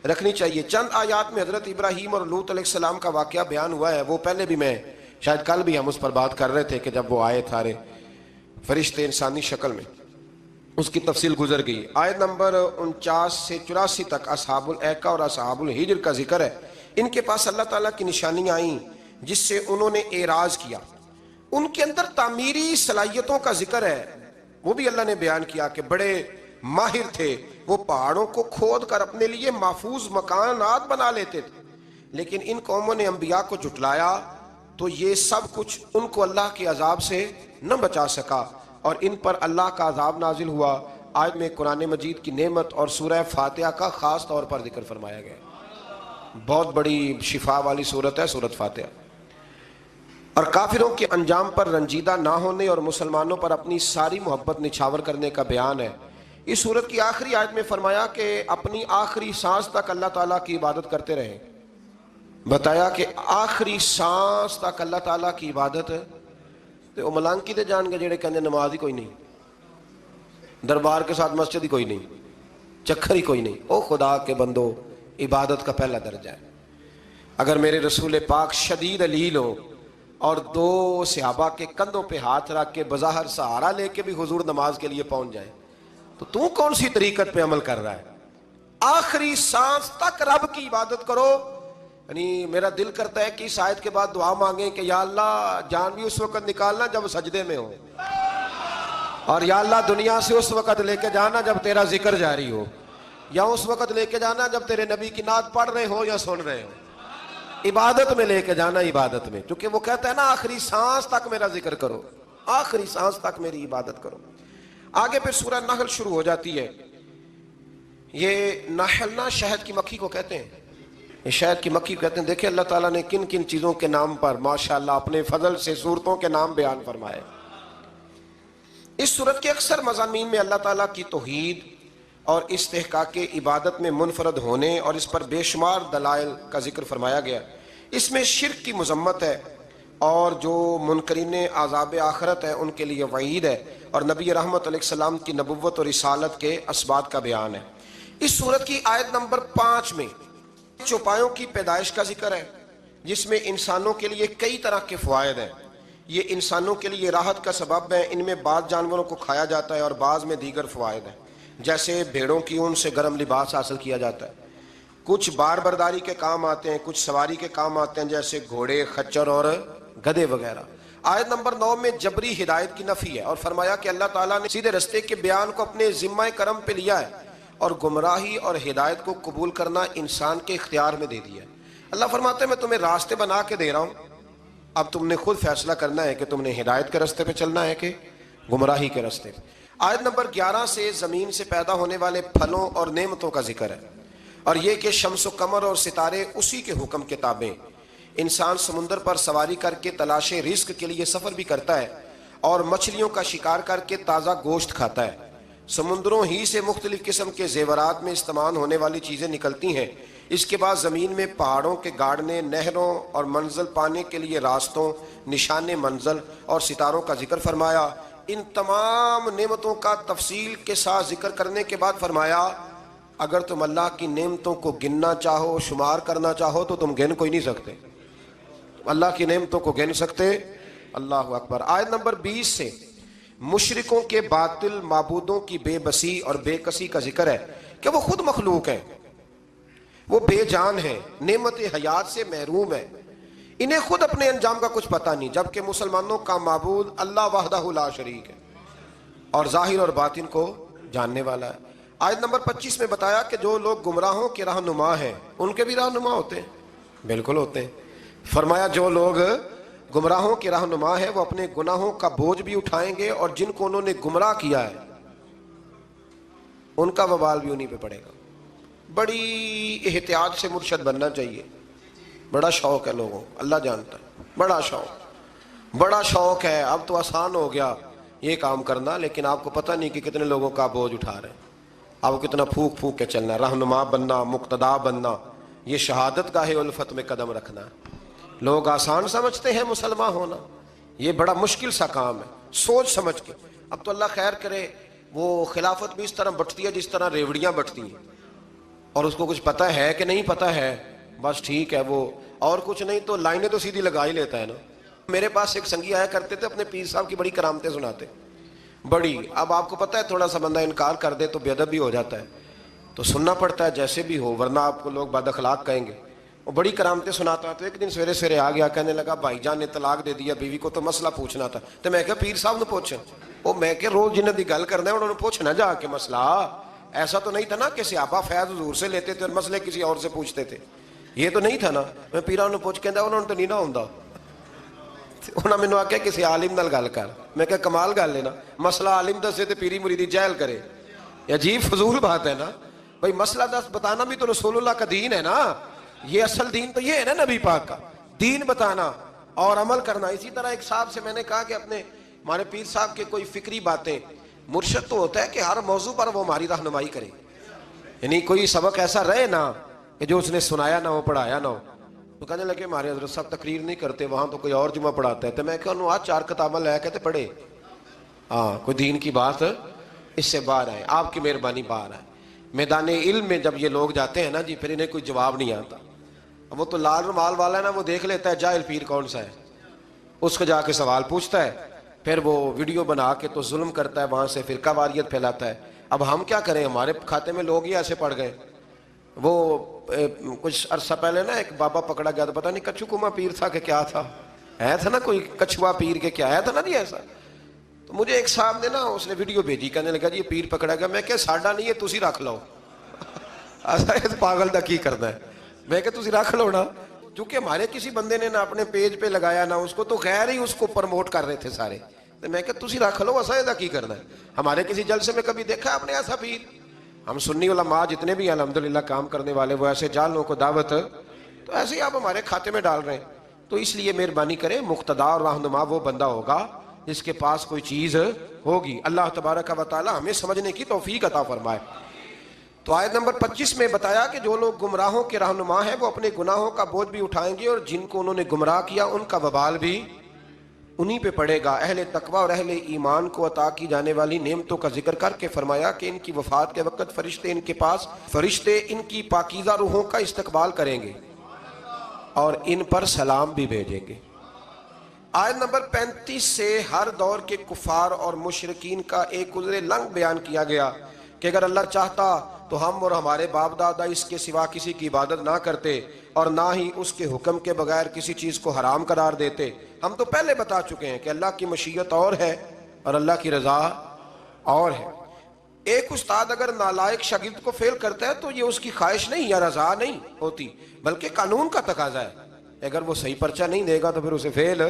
رکھنی چاہیے۔ چند آیات میں حضرت ابراہیم اور لوط علیہ السلام کا واقعہ بیان ہوا ہے، وہ پہلے بھی میں شاید کل بھی ہم اس پر بات کر رہے تھے کہ جب وہ آئے تھارے فرشتے انسانی شکل میں، اس کی تفصیل گزر گئی۔ آیت نمبر 49 سے 84 تک اصحاب الایکہ اور اصحاب الحجر کا ذکر ہے۔ ان کے پاس اللہ تعالیٰ کی نشانیاں آئیں جس سے انہوں نے اعراض کیا۔ ان کے اندر تعمیری صلاحیتوں کا ذکر ہے، وہ بھی اللہ نے بیان کیا کہ بڑے ماہر تھے، وہ پہاڑوں کو کھود کر اپنے لیے محفوظ مکانات بنا لیتے تھے۔ لیکن ان قوموں نے انبیاء کو جھٹلایا تو یہ سب کچھ ان کو اللہ کے عذاب سے نہ بچا سکا، اور ان پر اللہ کا عذاب نازل ہوا۔ آیت میں قرآن مجید کی نعمت اور سورہ فاتحہ کا خاص طور پر ذکر فرمایا گیا۔ بہت بڑی شفا والی سورت ہے سورت فاتحہ، اور کافروں کے انجام پر رنجیدہ نہ ہونے اور مسلمانوں پر اپنی ساری محبت نچھاور کرنے کا بیان ہے۔ اس سورت کی آخری آیت میں فرمایا کہ اپنی آخری سانس تک اللہ تعالیٰ کی عبادت کرتے رہیں۔ بتایا کہ آخری سانس تک اللہ تعالیٰ کی عبادت، تو ملانکی دے جان گے جڑے کہندے نماز ہی کوئی نہیں، دربار کے ساتھ مسجد ہی کوئی نہیں، چکر ہی کوئی نہیں۔ او خدا کے بندو، عبادت کا پہلا درجہ ہے۔ اگر میرے رسول پاک شدید علیل ہو اور 2 صحابہ کے کندھوں پہ ہاتھ رکھ کے بظاہر سہارا لے کے بھی حضور نماز کے لیے پہنچ جائے تو کون سی طریقت پہ عمل کر رہا ہے؟ آخری سانس تک رب کی عبادت کرو۔ یعنی میرا دل کرتا ہے کہ اس آیت کے بعد دعا مانگیں کہ یا اللہ جان بھی اس وقت نکالنا جب سجدے میں ہو، اور یا اللہ دنیا سے اس وقت لے کے جانا جب تیرا ذکر جاری ہو، یا اس وقت لے کے جانا جب تیرے نبی کی نعت پڑھ رہے ہو یا سن رہے ہو، عبادت میں لے کے جانا، عبادت میں، کیونکہ وہ کہتا ہے نا آخری سانس تک میرا ذکر کرو، آخری سانس تک میری عبادت کرو۔ آگے پھر سورہ نحل شروع ہو جاتی ہے۔ یہ نحل نا شہد کی مکھی کو کہتے ہیں، یہ شہد کی مکھی کہتے ہیں۔ دیکھیں اللہ تعالیٰ نے کن کن چیزوں کے نام پر ماشاءاللہ اپنے فضل سے صورتوں کے نام بیان فرمائے۔ اس صورت کے اکثر مضامین میں اللہ تعالیٰ کی توحید اور استحقاق عبادت میں منفرد ہونے اور اس پر بے شمار دلائل کا ذکر فرمایا گیا۔ اس میں شرک کی مذمت ہے، اور جو منکرین عذاب آخرت ہے ان کے لیے وعید ہے، اور نبی رحمت علیہ السلام کی نبوت اور رسالت کے اسبات کا بیان ہے۔ اس سورت کی آیت نمبر 5 میں چوپایوں کی پیدائش کا ذکر ہے، جس میں انسانوں کے لیے کئی طرح کے فوائد ہیں۔ یہ انسانوں کے لیے راحت کا سبب ہے، ان میں بعض جانوروں کو کھایا جاتا ہے اور بعض میں دیگر فوائد ہیں، جیسے بھیڑوں کی اون سے گرم لباس حاصل کیا جاتا ہے، کچھ بار برداری کے کام آتے ہیں، کچھ سواری کے کام آتے ہیں جیسے گھوڑے، خچر اور گدھے وغیرہ۔ آیت نمبر 9 میں جبری ہدایت کی نفی ہے اور فرمایا کہ اللہ تعالیٰ نے سیدھے رستے کے بیان کو اپنے ذمہ کرم پہ لیا ہے اور گمراہی اور ہدایت کو قبول کرنا انسان کے اختیار میں دے دیا ہے۔ اللہ فرماتا ہے میں تمہیں راستے بنا کے دے رہا ہوں، اب تم نے خود فیصلہ کرنا ہے کہ تم نے ہدایت کے راستے پہ چلنا ہے کہ گمراہی کے راستے پہ۔ آیت نمبر 11 سے زمین سے پیدا ہونے والے پھلوں اور نعمتوں کا ذکر ہے، اور یہ کہ شمس و قمر اور ستارے اسی کے حکم کے تابع۔ انسان سمندر پر سواری کر کے تلاش رزق کے لیے سفر بھی کرتا ہے اور مچھلیوں کا شکار کر کے تازہ گوشت کھاتا ہے۔ سمندروں ہی سے مختلف قسم کے زیورات میں استعمال ہونے والی چیزیں نکلتی ہیں۔ اس کے بعد زمین میں پہاڑوں کے گاڑنے، نہروں اور منزل پانے کے لیے راستوں، نشان منزل اور ستاروں کا ذکر فرمایا۔ ان تمام نعمتوں کا تفصیل کے ساتھ ذکر کرنے کے بعد فرمایا اگر تم اللہ کی نعمتوں کو گننا چاہو، شمار کرنا چاہو تو تم گن کوئی نہیں سکتے، اللہ کی نعمتوں کو گن سکتے؟ اللہ اکبر۔ آیت نمبر 20 سے مشرکوں کے باطل معبودوں کی بے بسی اور بے کسی کا ذکر ہے کہ وہ خود مخلوق ہیں، وہ بے جان ہیں، نعمت حیات سے محروم ہیں، انہیں خود اپنے انجام کا کچھ پتہ نہیں، جبکہ مسلمانوں کا معبود اللہ وحدہ لا شریک ہے اور ظاہر اور باطن کو جاننے والا ہے۔ آیت نمبر 25 میں بتایا کہ جو لوگ گمراہوں کے رہنما ہیں ان کے بھی رہنما ہوتے ہیں، بالکل ہوتے ہیں۔ فرمایا جو لوگ گمراہوں کے رہنما ہیں وہ اپنے گناہوں کا بوجھ بھی اٹھائیں گے اور جن کو انہوں نے گمراہ کیا ہے ان کا وبال بھی انہی پہ پڑے گا۔ بڑی احتیاط سے مرشد بننا چاہیے، بڑا شوق ہے لوگوں، اللہ جانتا ہے، بڑا شوق ہے۔ اب تو آسان ہو گیا یہ کام کرنا، لیکن آپ کو پتہ نہیں کہ کتنے لوگوں کا بوجھ اٹھا رہے ہیں، آپ کو کتنا پھونک پھونک کے چلنا ہے۔ رہنما بننا، مقتدا بننا، یہ شہادت گاہ الفت میں قدم رکھنا ہے۔ لوگ آسان سمجھتے ہیں مسلمان ہونا، یہ بڑا مشکل سا کام ہے، سوچ سمجھ کے۔ اب تو اللہ خیر کرے وہ خلافت بھی اس طرح بٹتی ہے جس طرح ریوڑیاں بٹتی ہیں، اور اس کو کچھ پتہ ہے کہ نہیں پتہ ہے، بس ٹھیک ہے وہ، اور کچھ نہیں تو لائنیں تو سیدھی لگا ہی لیتا ہے نا۔ میرے پاس ایک سنگی آیا کرتے تھے، اپنے پیر صاحب کی بڑی کرامتیں سناتے، بڑی۔ اب آپ کو پتہ ہے تھوڑا سا بندہ انکار کر دے تو بے ادب بھی ہو جاتا ہے، تو سننا پڑتا ہے جیسے بھی ہو، ورنہ آپ کو لوگ بد اخلاق کہیں گے۔ وہ بڑی کرامتیں سناتا ہے، تو ایک دن سویرے سویرے آ گیا، کہنے لگا بھائی جان نے طلاق دے دیا بیوی کو، تو مسئلہ پوچھنا تھا۔ تو میں کہا پیر صاحب نے پوچھا، وہ میں کہ روز جنہیں دی گل کرنا ہے انہوں نے پوچھنا جا کے مسئلہ، ایسا تو نہیں تھا نا کہ صحابہ فیض حضور سے لیتے تھے اور مسئلے کسی اور سے پوچھتے تھے، یہ تو نہیں تھا نا۔ میں پیران نے پوچھ کہندا انہوں نے تو نہیں نہ ہوندا، انہوں نے مینوں آکھیا کسی عالم نال گل کر۔ میں کہ کمال گل ہے نا، مسئلہ عالم دسے تے پیری مریدی جہل کرے، یہ عجیب فضول بات ہے نا۔ بھائی مسئلہ دس بتانا بھی تو رسول اللہ کا دین ہے نا، یہ اصل دین تو یہ ہے نا نبی پاک کا دین، بتانا اور عمل کرنا۔ اسی طرح ایک صاحب سے میں نے کہا کہ اپنے ہمارے پیر صاحب کے کوئی فکری باتیں، مرشد تو ہوتا ہے کہ ہر موضوع پر وہ ہماری رہنمائی کرے، یعنی کوئی سبق ایسا رہے نا کہ جو اس نے سنایا نہ ہو، پڑھایا نہ ہو۔ تو کہنے لگے ہمارے حضرت صاحب تقریر نہیں کرتے، وہاں تو کوئی اور جمعہ پڑھاتا ہے۔ تو میں کہا انہوں آج 4 کتابیں لے کے پڑھے، ہاں کوئی دین کی بات اس سے باہر آئے، آپ کی مہربانی باہر آئے۔ میدان علم میں جب یہ لوگ جاتے ہیں نا جی، پھر انہیں کوئی جواب نہیں آتا۔ وہ تو لال رومال والا ہے نا، وہ دیکھ لیتا ہے جاہل پیر کون سا ہے، اس کو جا کے سوال پوچھتا ہے، پھر وہ ویڈیو بنا کے تو ظلم کرتا ہے، وہاں سے فرقہ واریت پھیلاتا ہے۔ اب ہم کیا کریں، ہمارے کھاتے میں لوگ ہی ایسے پڑ گئے۔ وہ کچھ عرصہ پہلے نا ایک بابا پکڑا گیا، تو پتہ نہیں کچھو کما پیر تھا کہ کیا تھا، ہے تھا نا کوئی کچھوا پیر کے کیا ہے تھا نا جی ایسا۔ تو مجھے ایک صاحب نے نا اس نے ویڈیو بھیجی، کہنے لگا جی یہ پیر پکڑا گیا۔ میں کہ ساڈا نہیں ہے، تسی رکھ لو۔ پاگل دا کی کرنا ہے، میں کہ تسی رکھ لو نا، چونکہ ہمارے کسی بندے نے نہ اپنے پیج پہ لگایا نہ اس کو، تو غیر ہی اس کو پروموٹ کر رہے تھے سارے۔ تو میں کہ تسی رکھ لو، ایسا ایسا کی کرنا ہے۔ ہمارے کسی جلسے میں کبھی دیکھا آپ نے ایسا پیر؟ ہم سنی علماء جتنے بھی الحمدللہ کام کرنے والے، وہ ایسے جالوں کو دعوت، تو ایسے ہی آپ ہمارے کھاتے میں ڈال رہے ہیں۔ تو اس لیے مہربانی کریں، مقتدا اور رہنما وہ بندہ ہوگا جس کے پاس کوئی چیز ہوگی۔ اللہ تبارک و تعالی ہمیں سمجھنے کی توفیق عطا فرمائے۔ تو آیت نمبر 25 میں بتایا کہ جو لوگ گمراہوں کے رہنما ہیں وہ اپنے گناہوں کا بوجھ بھی اٹھائیں گے اور جن کو انہوں نے گمراہ کیا ان کا وبال بھی انہی پہ پڑے گا۔ اہل تقوی اور اہل ایمان کو عطا کی جانے والی نعمتوں کا ذکر کر کے فرمایا کہ ان کی وفات کے وقت فرشتے ان کی پاکیزہ روحوں کا استقبال کریں گے اور ان پر سلام بھی بھیجیں گے۔ آیت نمبر 35 سے ہر دور کے کفار اور مشرکین کا ایک عذر لنگ بیان کیا گیا کہ اگر اللہ چاہتا تو ہم اور ہمارے باپ دادا اس کے سوا کسی کی عبادت نہ کرتے اور نہ ہی اس کے حکم کے بغیر کسی چیز کو حرام قرار دیتے۔ ہم تو پہلے بتا چکے ہیں کہ اللہ کی مشیت اور ہے اور اللہ کی رضا اور ہے۔ ایک استاد اگر نالائق شاگرد کو فیل کرتا ہے تو یہ اس کی خواہش نہیں یا رضا نہیں ہوتی، بلکہ قانون کا تقاضا ہے۔ اگر وہ صحیح پرچہ نہیں دے گا تو پھر اسے فیل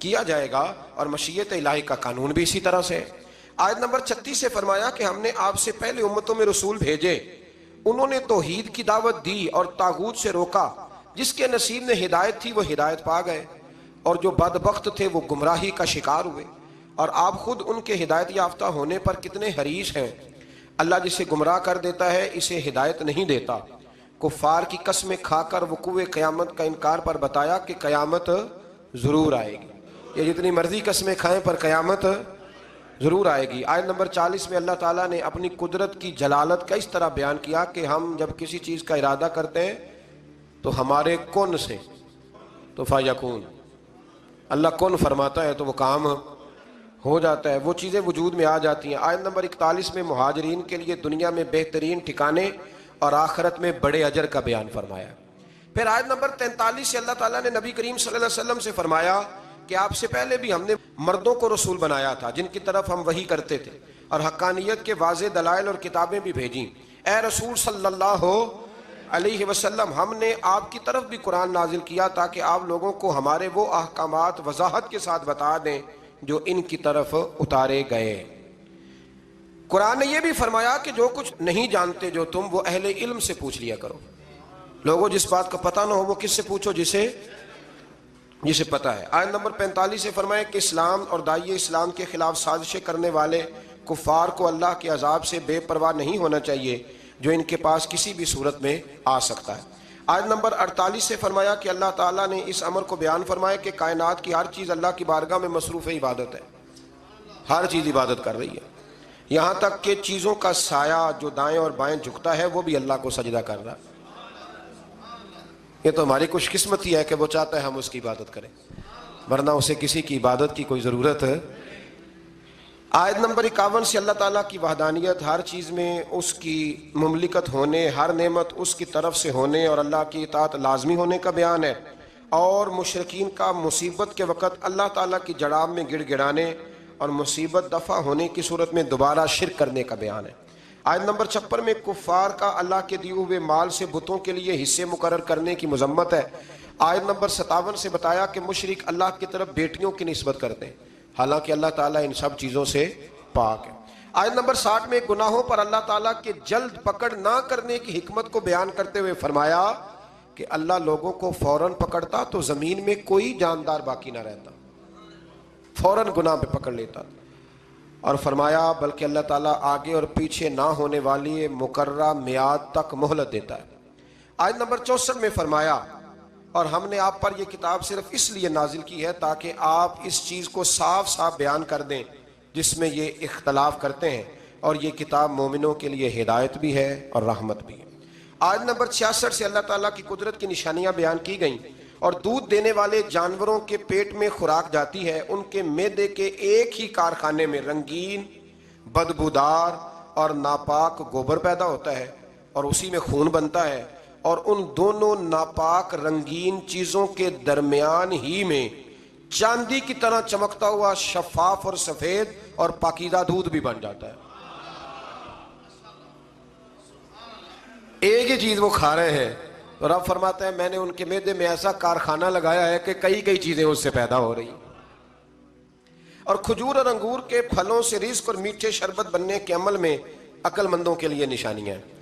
کیا جائے گا، اور مشیت الہی کا قانون بھی اسی طرح سے ہے۔ آیت نمبر 36 سے فرمایا کہ ہم نے آپ سے پہلے امتوں میں رسول بھیجے، انہوں نے توحید کی دعوت دی اور طاغوت سے روکا، جس کے نصیب میں ہدایت تھی وہ ہدایت پا گئے اور جو بدبخت تھے وہ گمراہی کا شکار ہوئے، اور آپ خود ان کے ہدایت یافتہ ہونے پر کتنے حریص ہیں۔ اللہ جسے گمراہ کر دیتا ہے اسے ہدایت نہیں دیتا۔ کفار کی قسمیں کھا کر وقوع قیامت کا انکار پر بتایا کہ قیامت ضرور آئے گی۔ یہ جتنی مرضی قسمیں کھائیں پر قیامت ضرور آئے گی۔ آیت نمبر 40 میں اللہ تعالیٰ نے اپنی قدرت کی جلالت کا اس طرح بیان کیا کہ ہم جب کسی چیز کا ارادہ کرتے ہیں تو ہمارے کن سے تو فیکون، اللہ کن فرماتا ہے تو وہ کام ہو جاتا ہے، وہ چیزیں وجود میں آ جاتی ہیں۔ آیت نمبر 41 میں مہاجرین کے لیے دنیا میں بہترین ٹھکانے اور آخرت میں بڑے اجر کا بیان فرمایا۔ پھر آیت نمبر 43 سے اللہ تعالیٰ نے نبی کریم صلی اللہ علیہ وسلم سے فرمایا کہ آپ سے پہلے بھی ہم نے مردوں کو رسول بنایا تھا جن کی طرف ہم وحی کرتے تھے اور حقانیت کے واضح دلائل اور کتابیں بھی بھیجیں۔ اے رسول صلی اللہ علیہ وسلم، ہم نے آپ کی طرف بھی قرآن نازل کیا تاکہ آپ لوگوں کو ہمارے وہ احکامات وضاحت کے ساتھ بتا دیں جو ان کی طرف اتارے گئے۔ قرآن نے یہ بھی فرمایا کہ جو کچھ نہیں جانتے جو تم، وہ اہل علم سے پوچھ لیا کرو۔ لوگوں جس بات کا پتہ نہ ہو وہ کس سے پوچھو؟ جسے پتہ ہے۔ آیت نمبر 45 سے فرمایا کہ اسلام اور داعی اسلام کے خلاف سازشیں کرنے والے کفار کو اللہ کے عذاب سے بے پرواہ نہیں ہونا چاہیے جو ان کے پاس کسی بھی صورت میں آ سکتا ہے۔ آیت نمبر 48 سے فرمایا کہ اللہ تعالیٰ نے اس امر کو بیان فرمایا کہ کائنات کی ہر چیز اللہ کی بارگاہ میں مصروف عبادت ہے، ہر چیز عبادت کر رہی ہے، یہاں تک کہ چیزوں کا سایہ جو دائیں اور بائیں جھکتا ہے وہ بھی اللہ کو سجدہ کر رہا ہے۔ یہ تو ہماری خوش قسمتی ہے کہ وہ چاہتا ہے ہم اس کی عبادت کریں، ورنہ اسے کسی کی عبادت کی کوئی ضرورت ہے۔ آیت نمبر 51 سے اللہ تعالیٰ کی وحدانیت، ہر چیز میں اس کی مملکت ہونے، ہر نعمت اس کی طرف سے ہونے اور اللہ کی اطاعت لازمی ہونے کا بیان ہے، اور مشرکین کا مصیبت کے وقت اللہ تعالیٰ کی جڑاب میں گڑ گڑانے اور مصیبت دفع ہونے کی صورت میں دوبارہ شرک کرنے کا بیان ہے۔ آیت نمبر 56 میں کفار کا اللہ کے دیے ہوئے مال سے بتوں کے لیے حصے مقرر کرنے کی مذمت ہے۔ آیت نمبر 57 سے بتایا کہ مشرک اللہ کی طرف بیٹیوں کی نسبت کرتے ہیں، حالانکہ اللہ تعالیٰ ان سب چیزوں سے پاک ہے۔ آیت نمبر 60 میں گناہوں پر اللہ تعالیٰ کے جلد پکڑ نہ کرنے کی حکمت کو بیان کرتے ہوئے فرمایا کہ اللہ لوگوں کو فوراً پکڑتا تو زمین میں کوئی جاندار باقی نہ رہتا، فوراً گناہ پہ پکڑ لیتا، اور فرمایا بلکہ اللہ تعالیٰ آگے اور پیچھے نہ ہونے والی مقررہ میعاد تک مہلت دیتا ہے۔ آیت نمبر 64 میں فرمایا اور ہم نے آپ پر یہ کتاب صرف اس لیے نازل کی ہے تاکہ آپ اس چیز کو صاف صاف بیان کر دیں جس میں یہ اختلاف کرتے ہیں، اور یہ کتاب مومنوں کے لیے ہدایت بھی ہے اور رحمت بھی ہے۔ آیت نمبر 66 سے اللہ تعالیٰ کی قدرت کی نشانیاں بیان کی گئیں، اور دودھ دینے والے جانوروں کے پیٹ میں خوراک جاتی ہے، ان کے معدے کے ایک ہی کارخانے میں رنگین، بدبودار اور ناپاک گوبر پیدا ہوتا ہے اور اسی میں خون بنتا ہے، اور ان دونوں ناپاک رنگین چیزوں کے درمیان ہی میں چاندی کی طرح چمکتا ہوا شفاف اور سفید اور پاکیزہ دودھ بھی بن جاتا ہے۔ ایک ہی چیز وہ کھا رہے ہیں، تو رب فرماتا ہے میں نے ان کے معدے میں ایسا کارخانہ لگایا ہے کہ کئی چیزیں اس سے پیدا ہو رہی ہیں۔ اور کھجور اور انگور کے پھلوں سے رزق اور میٹھے شربت بننے کے عمل میں عقل مندوں کے لیے نشانیاں ہیں۔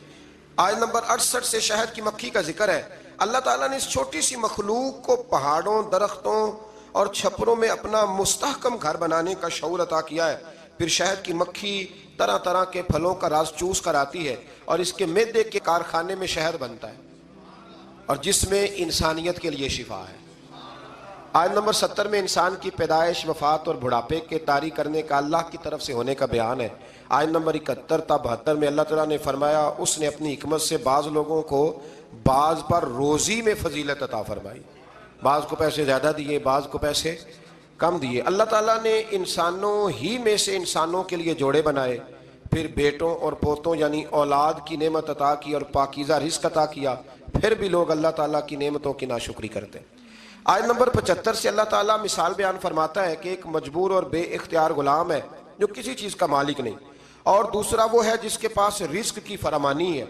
آیت نمبر 68 سے شہد کی مکھی کا ذکر ہے۔ اللہ تعالیٰ نے اس چھوٹی سی مخلوق کو پہاڑوں، درختوں اور چھپروں میں اپنا مستحکم گھر بنانے کا شعور عطا کیا ہے۔ پھر شہد کی مکھی طرح طرح کے پھلوں کا رس چوس کر آتی ہے اور اس کے معدے کے کارخانے میں شہد بنتا ہے، اور جس میں انسانیت کے لیے شفا ہے۔ آیت نمبر 70 میں انسان کی پیدائش، وفات اور بڑھاپے کے طاری کرنے کا اللہ کی طرف سے ہونے کا بیان ہے۔ آیت نمبر 71 تا 72 میں اللہ تعالیٰ نے فرمایا اس نے اپنی حکمت سے بعض لوگوں کو بعض پر روزی میں فضیلت عطا فرمائی، بعض کو پیسے زیادہ دیے، بعض کو پیسے کم دیے۔ اللہ تعالیٰ نے انسانوں ہی میں سے انسانوں کے لیے جوڑے بنائے، پھر بیٹوں اور پوتوں یعنی اولاد کی نعمت عطا کی اور پاکیزہ رزق عطا کیا، پھر بھی لوگ اللہ تعالیٰ کی نعمتوں کی ناشکری کرتے ہیں۔ آیت نمبر 75 سے اللہ تعالیٰ مثال بیان فرماتا ہے کہ ایک مجبور اور بے اختیار غلام ہے جو کسی چیز کا مالک نہیں، اور دوسرا وہ ہے جس کے پاس رزق کی فراوانی ہے،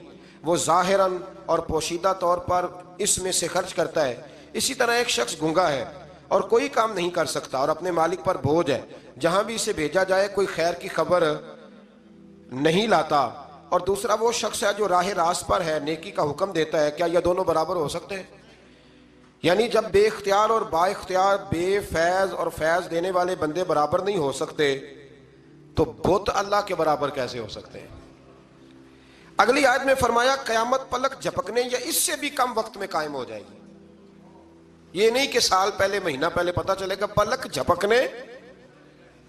وہ ظاہراً اور پوشیدہ طور پر اس میں سے خرچ کرتا ہے۔ اسی طرح ایک شخص گونگا ہے اور کوئی کام نہیں کر سکتا اور اپنے مالک پر بوجھ ہے، جہاں بھی اسے بھیجا جائے کوئی خیر کی خبر نہیں لاتا، اور دوسرا وہ شخص ہے جو راہ راست پر ہے، نیکی کا حکم دیتا ہے۔ کیا یہ دونوں برابر ہو سکتے ہیں؟ یعنی جب بے اختیار اور با اختیار، بے فیض اور فیض دینے والے بندے برابر نہیں ہو سکتے تو بت اللہ کے برابر کیسے ہو سکتے ہیں؟ اگلی آیت میں فرمایا قیامت پلک جھپکنے یا اس سے بھی کم وقت میں قائم ہو جائے گی۔ یہ نہیں کہ سال پہلے، مہینہ پہلے پتہ چلے گا، پلک جھپکنے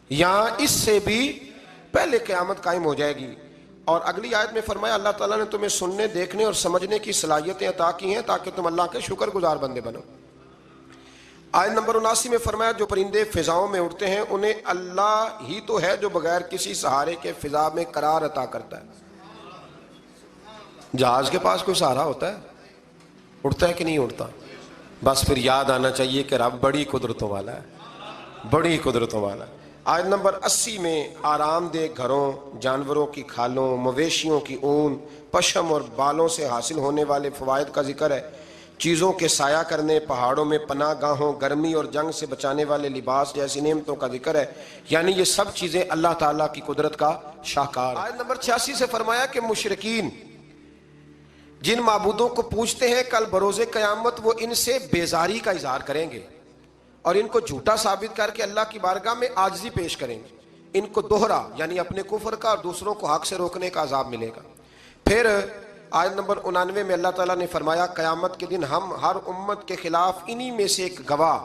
یا اس سے بھی پہلے قیامت قائم ہو جائے گی۔ اور اگلی آیت میں فرمایا اللہ تعالیٰ نے تمہیں سننے، دیکھنے اور سمجھنے کی صلاحیتیں عطا کی ہیں تاکہ تم اللہ کے شکر گزار بندے بنو۔ آیت نمبر 79 میں فرمایا جو پرندے فضاؤں میں اڑتے ہیں انہیں اللہ ہی تو ہے جو بغیر کسی سہارے کے فضا میں قرار عطا کرتا ہے۔ جہاز کے پاس کوئی سہارا ہوتا ہے؟ اڑتا ہے کہ نہیں اڑتا؟ بس پھر یاد آنا چاہیے کہ رب بڑی قدرتوں والا ہے، بڑی قدرتوں والا ہے۔ آیت نمبر 80 میں آرام دہ گھروں، جانوروں کی کھالوں، مویشیوں کی اون، پشم اور بالوں سے حاصل ہونے والے فوائد کا ذکر ہے، چیزوں کے سایہ کرنے، پہاڑوں میں پناہ گاہوں، گرمی اور جنگ سے بچانے والے لباس جیسی نعمتوں کا ذکر ہے، یعنی یہ سب چیزیں اللہ تعالیٰ کی قدرت کا شاہکار۔ آیت نمبر 86 سے فرمایا کہ مشرکین جن معبودوں کو پوچھتے ہیں کل بروز قیامت وہ ان سے بیزاری کا اظہار کریں گے اور ان کو جھوٹا ثابت کر کے اللہ کی بارگاہ میں عاجزی پیش کریں گے۔ ان کو دوہرا یعنی اپنے کفر کا اور دوسروں کو حق سے روکنے کا عذاب ملے گا۔ پھر آیت نمبر 99 میں اللہ تعالیٰ نے فرمایا قیامت کے دن ہم ہر امت کے خلاف انہی میں سے ایک گواہ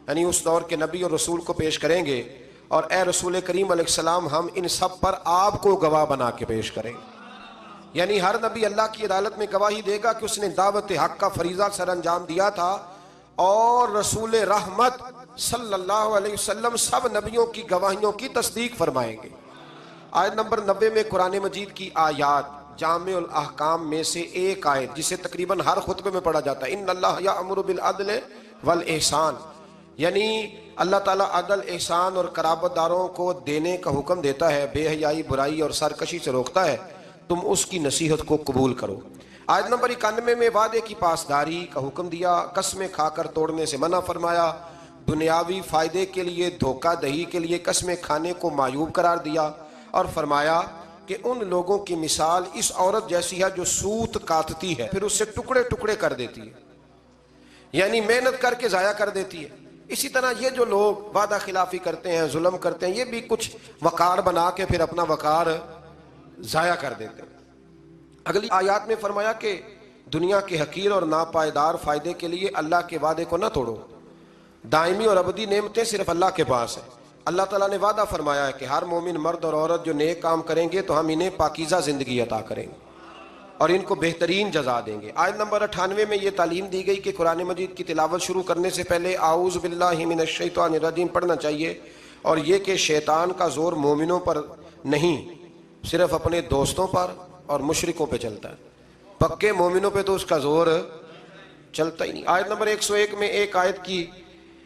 یعنی اس دور کے نبی اور رسول کو پیش کریں گے، اور اے رسول کریم علیہ السلام ہم ان سب پر آپ کو گواہ بنا کے پیش کریں گے۔ یعنی ہر نبی اللہ کی عدالت میں گواہی دے گا کہ اس نے دعوت حق کا فریضہ سر انجام دیا تھا، اور رسول رحمت صلی اللہ علیہ وسلم سب نبیوں کی گواہیوں کی تصدیق فرمائیں گے۔ آیت نمبر 90 میں قرآن مجید کی آیات جامع الاحکام میں سے ایک آیت جسے تقریباً ہر خطبے میں پڑھا جاتا ہے، ان اللہ یأمر بالعدل والاحسان، یعنی اللہ تعالیٰ عدل، احسان اور قرابت داروں کو دینے کا حکم دیتا ہے، بے حیائی، برائی اور سرکشی سے روکتا ہے، تم اس کی نصیحت کو قبول کرو۔ آیت نمبر 91 میں وعدے کی پاسداری کا حکم دیا، قسمیں کھا کر توڑنے سے منع فرمایا، دنیاوی فائدے کے لیے، دھوکہ دہی کے لیے قسمیں کھانے کو معیوب قرار دیا، اور فرمایا کہ ان لوگوں کی مثال اس عورت جیسی ہے جو سوت کاٹتی ہے پھر اسے ٹکڑے ٹکڑے کر دیتی ہے، یعنی محنت کر کے ضائع کر دیتی ہے۔ اسی طرح یہ جو لوگ وعدہ خلافی کرتے ہیں، ظلم کرتے ہیں، یہ بھی کچھ وقار بنا کے پھر اپنا وقار ضائع کر دیتے ہیں۔ اگلی آیات میں فرمایا کہ دنیا کے حقیر اور ناپائیدار فائدے کے لیے اللہ کے وعدے کو نہ توڑو، دائمی اور ابدی نعمتیں صرف اللہ کے پاس ہیں۔ اللہ تعالیٰ نے وعدہ فرمایا ہے کہ ہر مومن مرد اور عورت جو نیک کام کریں گے تو ہم انہیں پاکیزہ زندگی عطا کریں گے اور ان کو بہترین جزا دیں گے۔ آیت نمبر 98 میں یہ تعلیم دی گئی کہ قرآن مجید کی تلاوت شروع کرنے سے پہلے اعوذ باللہ من الشیطان الرجیم پڑھنا چاہیے، اور یہ کہ شیطان کا زور مومنوں پر نہیں، صرف اپنے دوستوں پر اور مشرکوں پہ چلتا ہے، پکے مومنوں پہ تو اس کا زور چلتا ہی نہیں۔ آیت نمبر 101 میں ایک آیت کی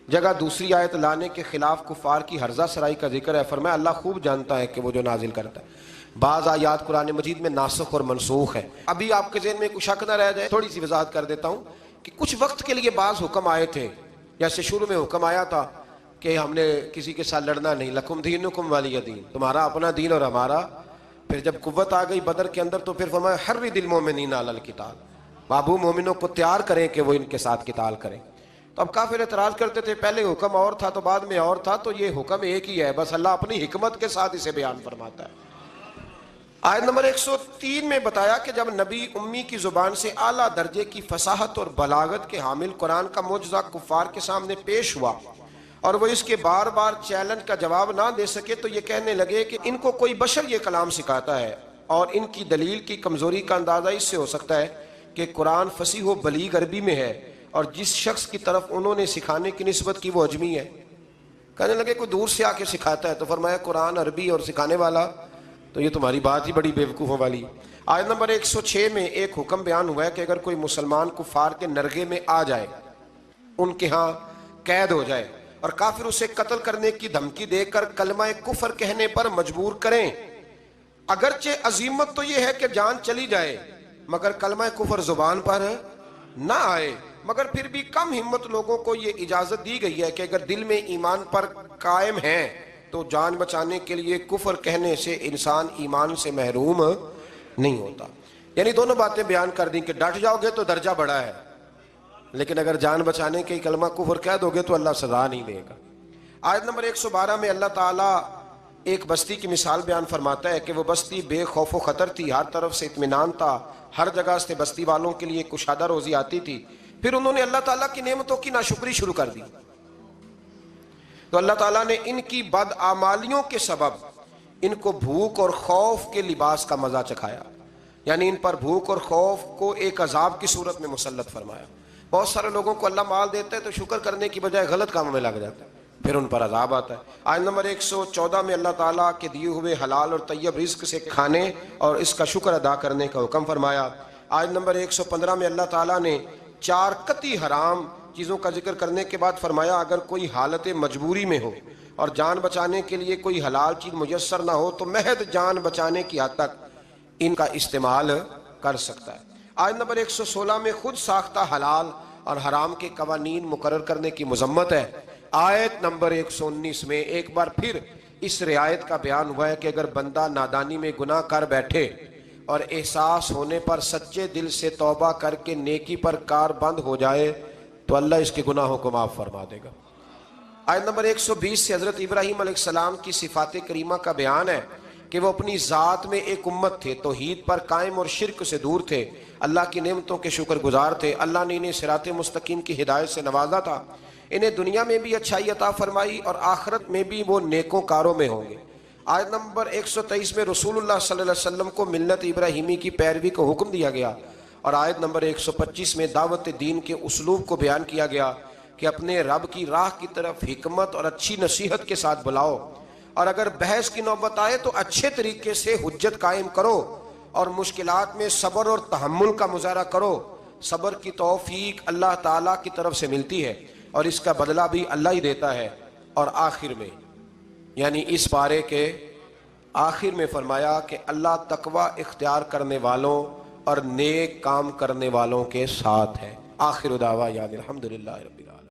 جگہ دوسری آیت لانے کے خلاف کفار کی ہرزہ سرائی کا ذکر ہے۔ فرمایا اللہ خوب جانتا ہے کہ وہ جو نازل کرتا ہے۔ بعض آیات قرآن مجید میں ناسخ اور منسوخ ہے۔ ابھی آپ کے ذہن میں کچھ شک نہ رہ جائے، تھوڑی سی وضاحت کر دیتا ہوں کہ کچھ وقت کے لیے بعض حکم آئے تھے، جیسے شروع میں حکم آیا تھا کہ ہم نے کسی کے ساتھ لڑنا نہیں، لکم دینکم ولی دین، تمہارا اپنا دین اور ہمارا۔ پھر جب قوت آ گئی بدر کے اندر تو پھر فرمایا حرد المومنین علی القتال، بابو مومنوں کو تیار کریں کہ وہ ان کے ساتھ قتال کریں۔ تو اب کافر اعتراض کرتے تھے پہلے حکم اور تھا تو بعد میں اور تھا، تو یہ حکم ایک ہی ہے، بس اللہ اپنی حکمت کے ساتھ اسے بیان فرماتا ہے۔ آیت نمبر 103 میں بتایا کہ جب نبی امی کی زبان سے اعلیٰ درجے کی فصاحت اور بلاغت کے حامل قرآن کا معجزہ کفار کے سامنے پیش ہوا اور وہ اس کے بار بار چیلنج کا جواب نہ دے سکے تو یہ کہنے لگے کہ ان کو کوئی بشر یہ کلام سکھاتا ہے، اور ان کی دلیل کی کمزوری کا اندازہ اس سے ہو سکتا ہے کہ قرآن فصیح و بلیغ عربی میں ہے اور جس شخص کی طرف انہوں نے سکھانے کی نسبت کی وہ اجمی ہے۔ کہنے لگے کوئی دور سے آ کے سکھاتا ہے، تو فرمایا قرآن عربی اور سکھانے والا، تو یہ تمہاری بات ہی بڑی بیوقوفوں والی۔ آیت نمبر 106 میں ایک حکم بیان ہوا ہے کہ اگر کوئی مسلمان کفار کے نرغے میں آ جائے، ان کے ہاں قید ہو جائے اور کافر اسے قتل کرنے کی دھمکی دے کر کلمہ کفر کہنے پر مجبور کریں، اگرچہ عزیمت تو یہ ہے کہ جان چلی جائے مگر کلمہ کفر زبان پر نہ آئے، مگر پھر بھی کم ہمت لوگوں کو یہ اجازت دی گئی ہے کہ اگر دل میں ایمان پر قائم ہیں تو جان بچانے کے لیے کفر کہنے سے انسان ایمان سے محروم نہیں ہوتا۔ یعنی دونوں باتیں بیان کر دیں کہ ڈٹ جاؤ گے تو درجہ بڑا ہے، لیکن اگر جان بچانے کے کلمہ کفر کہہ دو گے تو اللہ سزا نہیں دے گا۔ آیت نمبر 112 میں اللہ تعالیٰ ایک بستی کی مثال بیان فرماتا ہے کہ وہ بستی بے خوف و خطر تھی، ہر طرف سے اطمینان تھا، ہر جگہ سے بستی والوں کے لیے کشادہ روزی آتی تھی، پھر انہوں نے اللہ تعالیٰ کی نعمتوں کی ناشکری شروع کر دی تو اللہ تعالیٰ نے ان کی بدعمالیوں کے سبب ان کو بھوک اور خوف کے لباس کا مزہ چکھایا، یعنی ان پر بھوک اور خوف کو ایک عذاب کی صورت میں مسلط فرمایا۔ بہت سارے لوگوں کو اللہ مال دیتا ہے تو شکر کرنے کی بجائے غلط کاموں میں لگ جاتا ہے، پھر ان پر عذاب آتا ہے۔ آیت نمبر 114 میں اللہ تعالیٰ کے دیے ہوئے حلال اور طیب رزق سے کھانے اور اس کا شکر ادا کرنے کا حکم فرمایا۔ آیت نمبر 115 میں اللہ تعالیٰ نے 4 قطعی حرام چیزوں کا ذکر کرنے کے بعد فرمایا اگر کوئی حالت مجبوری میں ہو اور جان بچانے کے لیے کوئی حلال چیز میسر نہ ہو تو محض جان بچانے کی حد تک ان کا استعمال کر سکتا ہے۔ آیت نمبر 116 میں خود ساختہ حلال اور حرام کے قوانین مقرر کرنے کی مذمت ہے۔ آیت نمبر 119 میں ایک بار پھر اس رعایت کا بیان ہوا ہے کہ اگر بندہ نادانی میں گناہ کر بیٹھے اور احساس ہونے پر سچے دل سے توبہ کر کے نیکی پر کار بند ہو جائے تو اللہ اس کے گناہوں کو معاف فرما دے گا۔ آیت نمبر 120 سے حضرت ابراہیم علیہ السلام کی صفات کریمہ کا بیان ہے کہ وہ اپنی ذات میں ایک امت تھے، توحید پر قائم اور شرک سے دور تھے، اللہ کی نعمتوں کے شکر گزار تھے، اللہ نے انہیں صراط مستقیم کی ہدایت سے نوازا تھا، انہیں دنیا میں بھی اچھائی عطا فرمائی اور آخرت میں بھی وہ نیکوں کاروں میں ہوں گے۔ آیت نمبر 123 میں رسول اللہ صلی اللہ علیہ وسلم کو ملت ابراہیمی کی پیروی کو حکم دیا گیا، اور آیت نمبر 125 میں دعوت دین کے اسلوب کو بیان کیا گیا کہ اپنے رب کی راہ کی طرف حکمت اور اچھی نصیحت کے ساتھ بلاؤ، اور اگر بحث کی نوبت آئے تو اچھے طریقے سے حجت قائم کرو اور مشکلات میں صبر اور تحمل کا مظاہرہ کرو۔ صبر کی توفیق اللہ تعالیٰ کی طرف سے ملتی ہے اور اس کا بدلہ بھی اللہ ہی دیتا ہے۔ اور آخر میں یعنی اس پارے کے آخر میں فرمایا کہ اللہ تقوی اختیار کرنے والوں اور نیک کام کرنے والوں کے ساتھ ہے۔ آخر دعوانا الحمدللہ رب العالمین۔